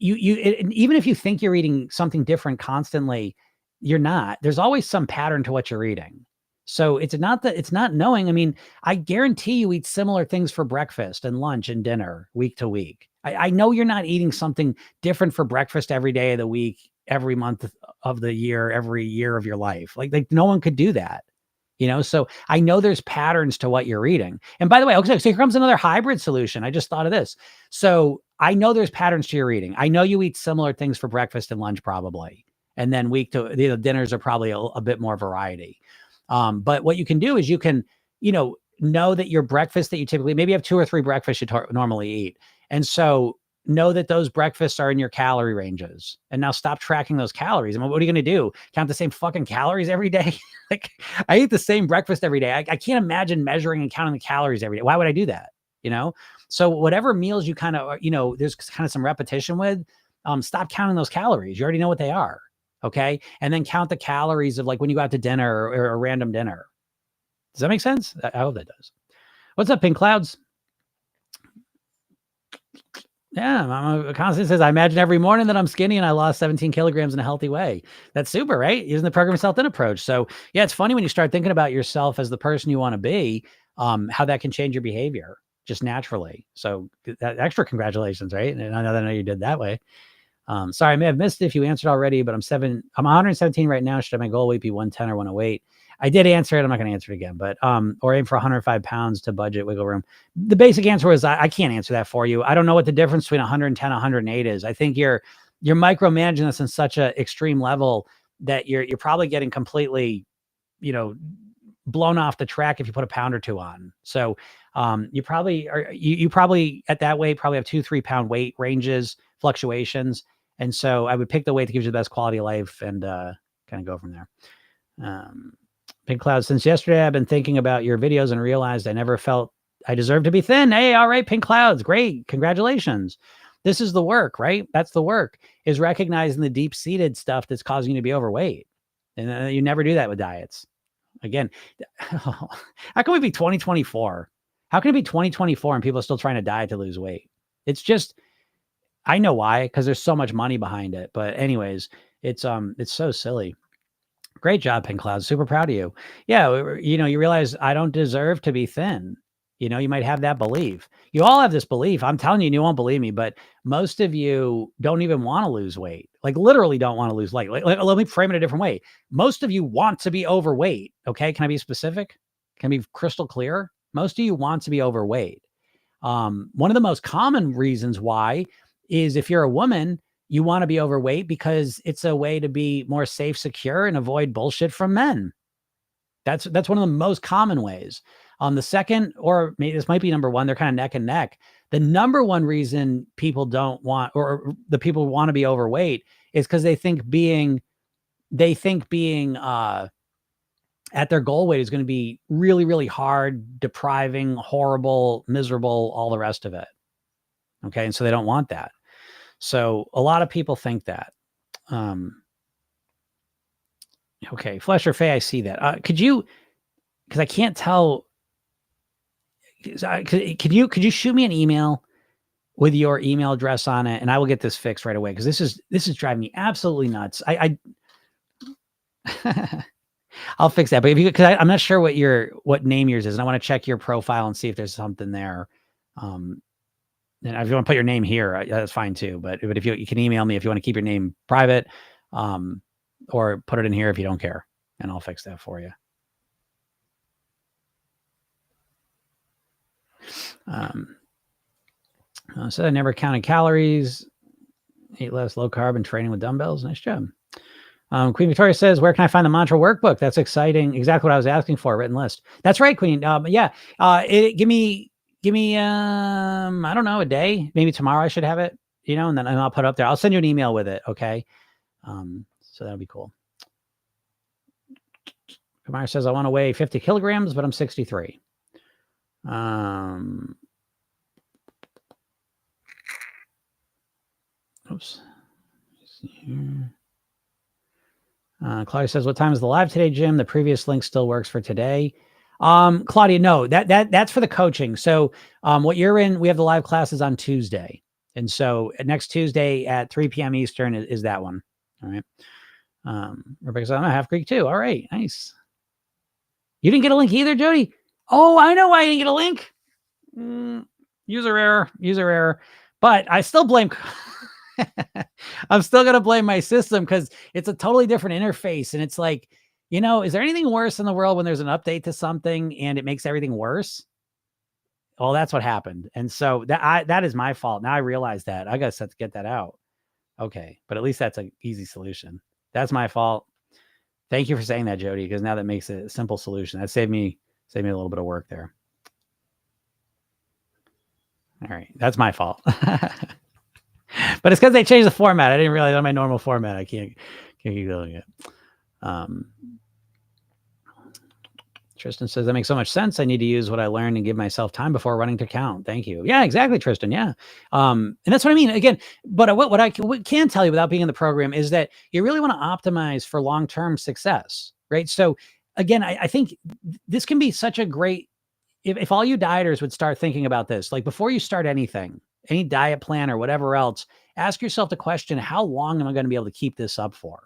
even if you think you're eating something different constantly, you're not. There's always some pattern to what you're eating. So it's not knowing. I mean, I guarantee you eat similar things for breakfast and lunch and dinner week to week. I know you're not eating something different for breakfast every day of the week, every month of the year, every year of your life. Like no one could do that. So I know there's patterns to what you're eating. And by the way, okay, so here comes another hybrid solution. I just thought of this. So I know there's patterns to your eating. I know you eat similar things for breakfast and lunch probably. And then week to dinners are probably a bit more variety. But what you can do is you can, know that your breakfast that you typically, maybe you have 2 or 3 breakfasts you normally eat. And so know that those breakfasts are in your calorie ranges, and now stop tracking those calories. I mean, what are you going to do? Count the same fucking calories every day? Like I eat the same breakfast every day. I can't imagine measuring and counting the calories every day. Why would I do that? So whatever meals you kind of, there's kind of some repetition with, stop counting those calories. You already know what they are. Okay. And then count the calories of like when you go out to dinner or a random dinner. Does that make sense? I hope that does. What's up, Pink Clouds? Yeah, Mama Constance says, I imagine every morning that I'm skinny and I lost 17 kilograms in a healthy way. That's super, right? Using the Program Yourself Thin approach. So yeah, it's funny when you start thinking about yourself as the person you want to be, how that can change your behavior just naturally. So that extra congratulations, right? And I know you did that way. Sorry, I may have missed it if you answered already, but I'm 117 right now. Should my goal weight be 110 or 108? I did answer it. I'm not going to answer it again, but, or aim for 105 pounds to budget wiggle room. The basic answer was I can't answer that for you. I don't know what the difference between 110 and 108 is. I think you're micromanaging this in such an extreme level that you're probably getting completely, blown off the track if you put a pound or two on. So, you probably are, you probably at that weight probably have 2-3 pound weight ranges, fluctuations. And so I would pick the weight that gives you the best quality of life and, kind of go from there. Pink Cloud, since yesterday, I've been thinking about your videos and realized I never felt I deserve to be thin. Hey, all right, Pink Clouds. Great. Congratulations. This is the work, right? That's the work, is recognizing the deep-seated stuff that's causing you to be overweight. And you never do that with diets. Again, how can we be 2024? How can it be 2024 and people are still trying to diet to lose weight? It's just, I know why, because there's so much money behind it. But anyways, it's so silly. Great job, Pink Cloud. Super proud of you. Yeah, you realize I don't deserve to be thin. You might have that belief. You all have this belief. I'm telling you, and you won't believe me, but most of you don't even want to lose weight. Like literally don't want to lose weight. Let me frame it a different way. Most of you want to be overweight. Okay. Can I be specific? Can I be crystal clear? Most of you want to be overweight. One of the most common reasons why is if you're a woman, you want to be overweight because it's a way to be more safe, secure, and avoid bullshit from men. That's one of the most common ways. The second, or maybe this might be number one, they're kind of neck and neck. The number one reason people don't want, or the people want to be overweight, is because they think being at their goal weight is going to be really, really hard, depriving, horrible, miserable, all the rest of it. Okay. And so they don't want that. So a lot of people think that. Okay. Flesh or Faye, I see that. Could you, because I can't tell, could you shoot me an email with your email address on it, and I will get this fixed right away, because this is driving me absolutely nuts. I'll fix that. But because I'm not sure what name yours is, and I want to check your profile and see if there's something there. And if you want to put your name here, that's fine too. But if you can email me if you want to keep your name private, or put it in here if you don't care, and I'll fix that for you. So I never counted calories, eat less, low carb, and training with dumbbells. Nice job. Queen Victoria says, where can I find the mantra workbook? That's exciting. Exactly what I was asking for, written list. That's right, Queen. Yeah. Give me, I don't know, a day, maybe tomorrow I should have it, and then I'll put it up there. I'll send you an email with it. Okay. So that'll be cool. Kamara says, I want to weigh 50 kilograms, but I'm 63. Oops. Here. Claudia says, what time is the live today, Jim? The previous link still works for today. Claudia, no, that's for the coaching. So what you're in, we have the live classes on Tuesday. And so next Tuesday at 3 p.m. Eastern is that one. All right. Rebecca says, I'm a half Greek too. All right. Nice. You didn't get a link either, Jody? Oh, I know why I didn't get a link. User error. But I still blame... I'm still going to blame my system, because it's a totally different interface. And it's like, is there anything worse in the world when there's an update to something and it makes everything worse? Well, that's what happened. And so that is my fault. Now I realize that. I got to get that out. Okay. But at least that's an easy solution. That's my fault. Thank you for saying that, Jody, because now that makes it a simple solution. That saved me a little bit of work there. All right. That's my fault. But it's because they changed the format. I didn't realize on my normal format I can't keep doing it. Tristan says, that makes so much sense. I need to use what I learned and give myself time before running to count. Thank you. Yeah, exactly, Tristan. Yeah. And that's what I mean. Again, but what I can tell you without being in the program is that you really want to optimize for long-term success, right? So again, I think this can be such a great, if all you dieters would start thinking about this, like before you start anything, any diet plan or whatever else, ask yourself the question, how long am I going to be able to keep this up for?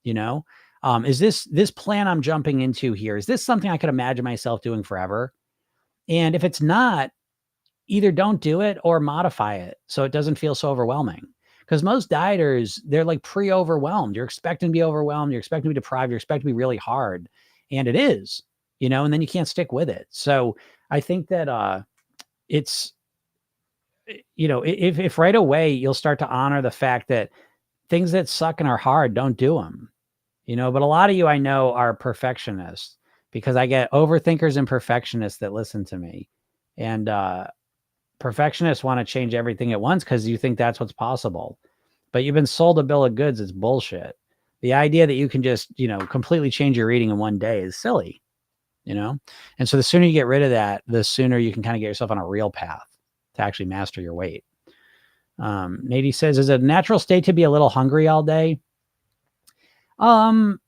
Is this plan I'm jumping into here, is this something I could imagine myself doing forever? And if it's not, either don't do it or modify it so it doesn't feel so overwhelming. Because most dieters, they're like pre-overwhelmed. You're expecting to be overwhelmed. You're expecting to be deprived. You're expecting to be really hard. And it is, and then you can't stick with it. So I think that it's, if right away you'll start to honor the fact that things that suck and are hard, don't do them, but a lot of you I know are perfectionists, because I get overthinkers and perfectionists that listen to me, and perfectionists want to change everything at once because you think that's what's possible, but you've been sold a bill of goods. It's bullshit. The idea that you can just, completely change your eating in one day is silly, and so the sooner you get rid of that, the sooner you can kind of get yourself on a real path to actually master your weight. Nady says, is it a natural state to be a little hungry all day? I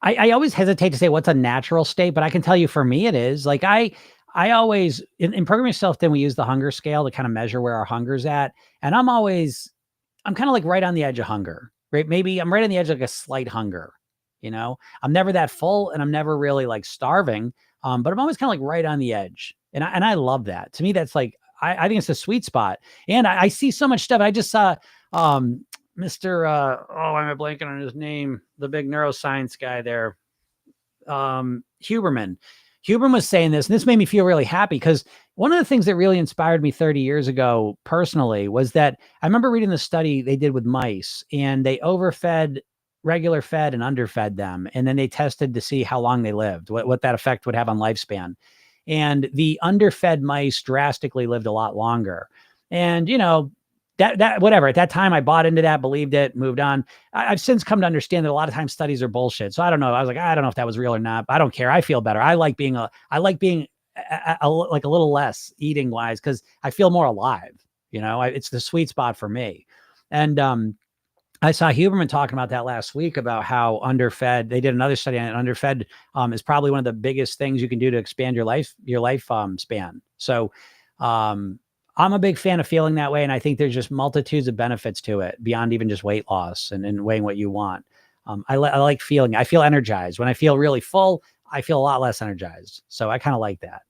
always hesitate to say what's a natural state, but I can tell you for me, it is. Like I always, in Program Yourself, then we use the hunger scale to kind of measure where our hunger's at. And I'm kind of like right on the edge of hunger, right? Maybe I'm right on the edge of like a slight hunger, I'm never that full and I'm never really like starving. But I'm always kind of like right on the edge. And I love that. To me, that's like, I think it's a sweet spot. And I see so much stuff. I just saw Mr. I'm blanking on his name, the big neuroscience guy there, Huberman. Huberman was saying this, and this made me feel really happy, because one of the things that really inspired me 30 years ago personally was that I remember reading the study they did with mice, and they overfed regular fed and underfed them. And then they tested to see how long they lived, what that effect would have on lifespan. And the underfed mice drastically lived a lot longer. And, that whatever, at that time I bought into that, believed it, moved on. I've since come to understand that a lot of times studies are bullshit. So I don't know. I was like, I don't know if that was real or not, but I don't care. I feel better. I like being like a little less eating wise, because I feel more alive. It's the sweet spot for me. And I saw Huberman talking about that last week, about how underfed. They did another study on it. Underfed is probably one of the biggest things you can do to expand your life span. So I'm a big fan of feeling that way, and I think there's just multitudes of benefits to it beyond even just weight loss and weighing what you want. I like feeling. I feel energized when I feel really full. I feel a lot less energized, so I kind of like that.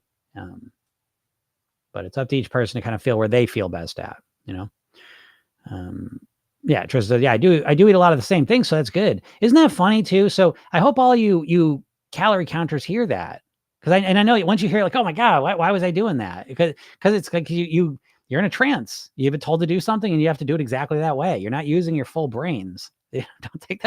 But it's up to each person to kind of feel where they feel best at. Yeah, Tristan. Yeah, I do eat a lot of the same things, so that's good. Isn't that funny too? So I hope all you calorie counters hear that, because I know once you hear like, oh my god, why was I doing that? Because it's like you're in a trance. You've been told to do something, and you have to do it exactly that way. You're not using your full brains. Don't take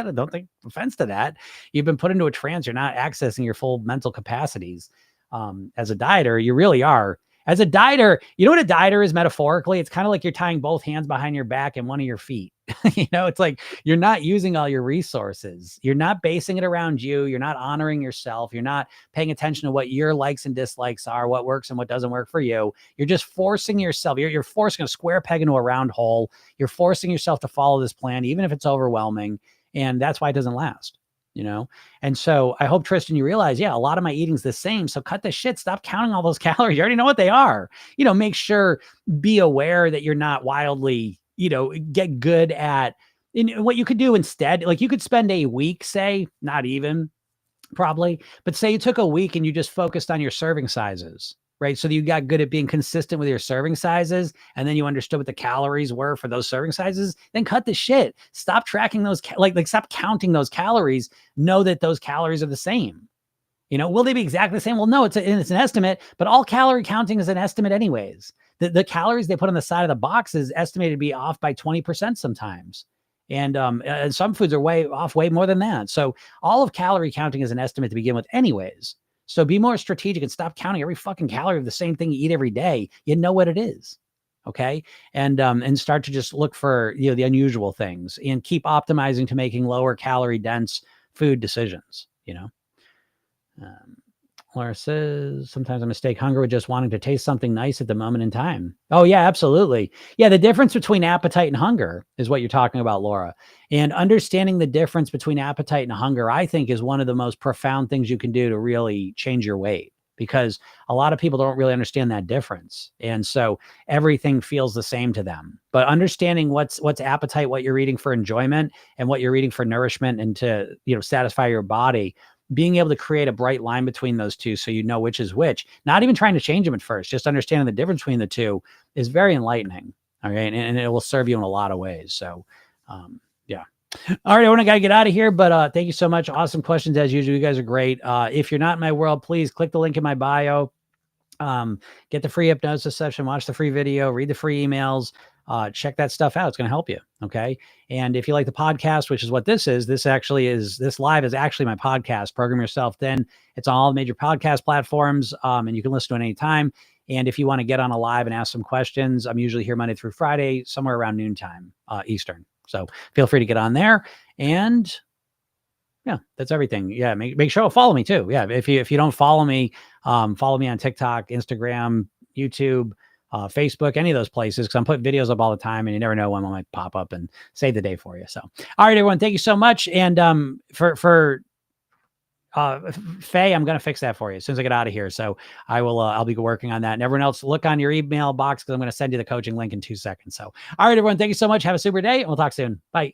offense to that. You've been put into a trance. You're not accessing your full mental capacities. As a dieter, you really are. As a dieter, you know what a dieter is metaphorically? It's kind of like you're tying both hands behind your back and one of your feet. It's like you're not using all your resources. You're not basing it around you. You're not honoring yourself. You're not paying attention to what your likes and dislikes are, what works and what doesn't work for you. You're just forcing yourself. You're forcing a square peg into a round hole. You're forcing yourself to follow this plan, even if it's overwhelming. And that's why it doesn't last. And so I hope, Tristan, you realize, a lot of my eating's the same. So cut the shit. Stop counting all those calories. You already know what they are. Make sure, be aware that you're not wildly, get good at what you could do instead. Like you could spend a week, say, not even probably, but say you took a week and you just focused on your serving sizes. Right. So you got good at being consistent with your serving sizes, and then you understood what the calories were for those serving sizes. Then cut the shit. Stop tracking those, stop counting those calories. Know that those calories are the same. Will they be exactly the same? Well, no, it's an estimate, but all calorie counting is an estimate anyways. The calories they put on the side of the box is estimated to be off by 20% sometimes. And some foods are way more than that. So all of calorie counting is an estimate to begin with anyways. So be more strategic and stop counting every fucking calorie of the same thing you eat every day. You know what it is. Okay. And start to just look for, the unusual things, and keep optimizing to making lower calorie dense food decisions, Laura says, sometimes I mistake hunger with just wanting to taste something nice at the moment in time. Oh, yeah, absolutely. Yeah, the difference between appetite and hunger is what you're talking about, Laura. And understanding the difference between appetite and hunger, I think, is one of the most profound things you can do to really change your weight, because a lot of people don't really understand that difference. And so everything feels the same to them. But understanding what's appetite, what you're eating for enjoyment, and what you're eating for nourishment and to, satisfy your body, being able to create a bright line between those two, so you know which is which, not even trying to change them at first, just understanding the difference between the two is very enlightening. Okay. And it will serve you in a lot of ways. So, yeah. All right, everyone, I got to get out of here, but thank you so much. Awesome questions as usual. You guys are great. If you're not in my world, please click the link in my bio. Get the free hypnosis session, watch the free video, read the free emails, check that stuff out. It's going to help you. Okay. And if you like the podcast, which is what this is, this live is actually my podcast, Program Yourself Thin. It's on all the major podcast platforms. And you can listen to it anytime. And if you want to get on a live and ask some questions, I'm usually here Monday through Friday, somewhere around noontime, Eastern. So feel free to get on there. And yeah, that's everything. Yeah. Make sure to follow me too. Yeah. If you don't follow me on TikTok, Instagram, YouTube, Facebook, any of those places, because I'm putting videos up all the time, and you never know when one might pop up and save the day for you. So, all right, everyone, thank you so much. And for Faye, I'm going to fix that for you as soon as I get out of here. So I will, I'll be working on that. And everyone else, look on your email box, because I'm going to send you the coaching link in 2 seconds. So, all right, everyone, thank you so much. Have a super day, and we'll talk soon. Bye.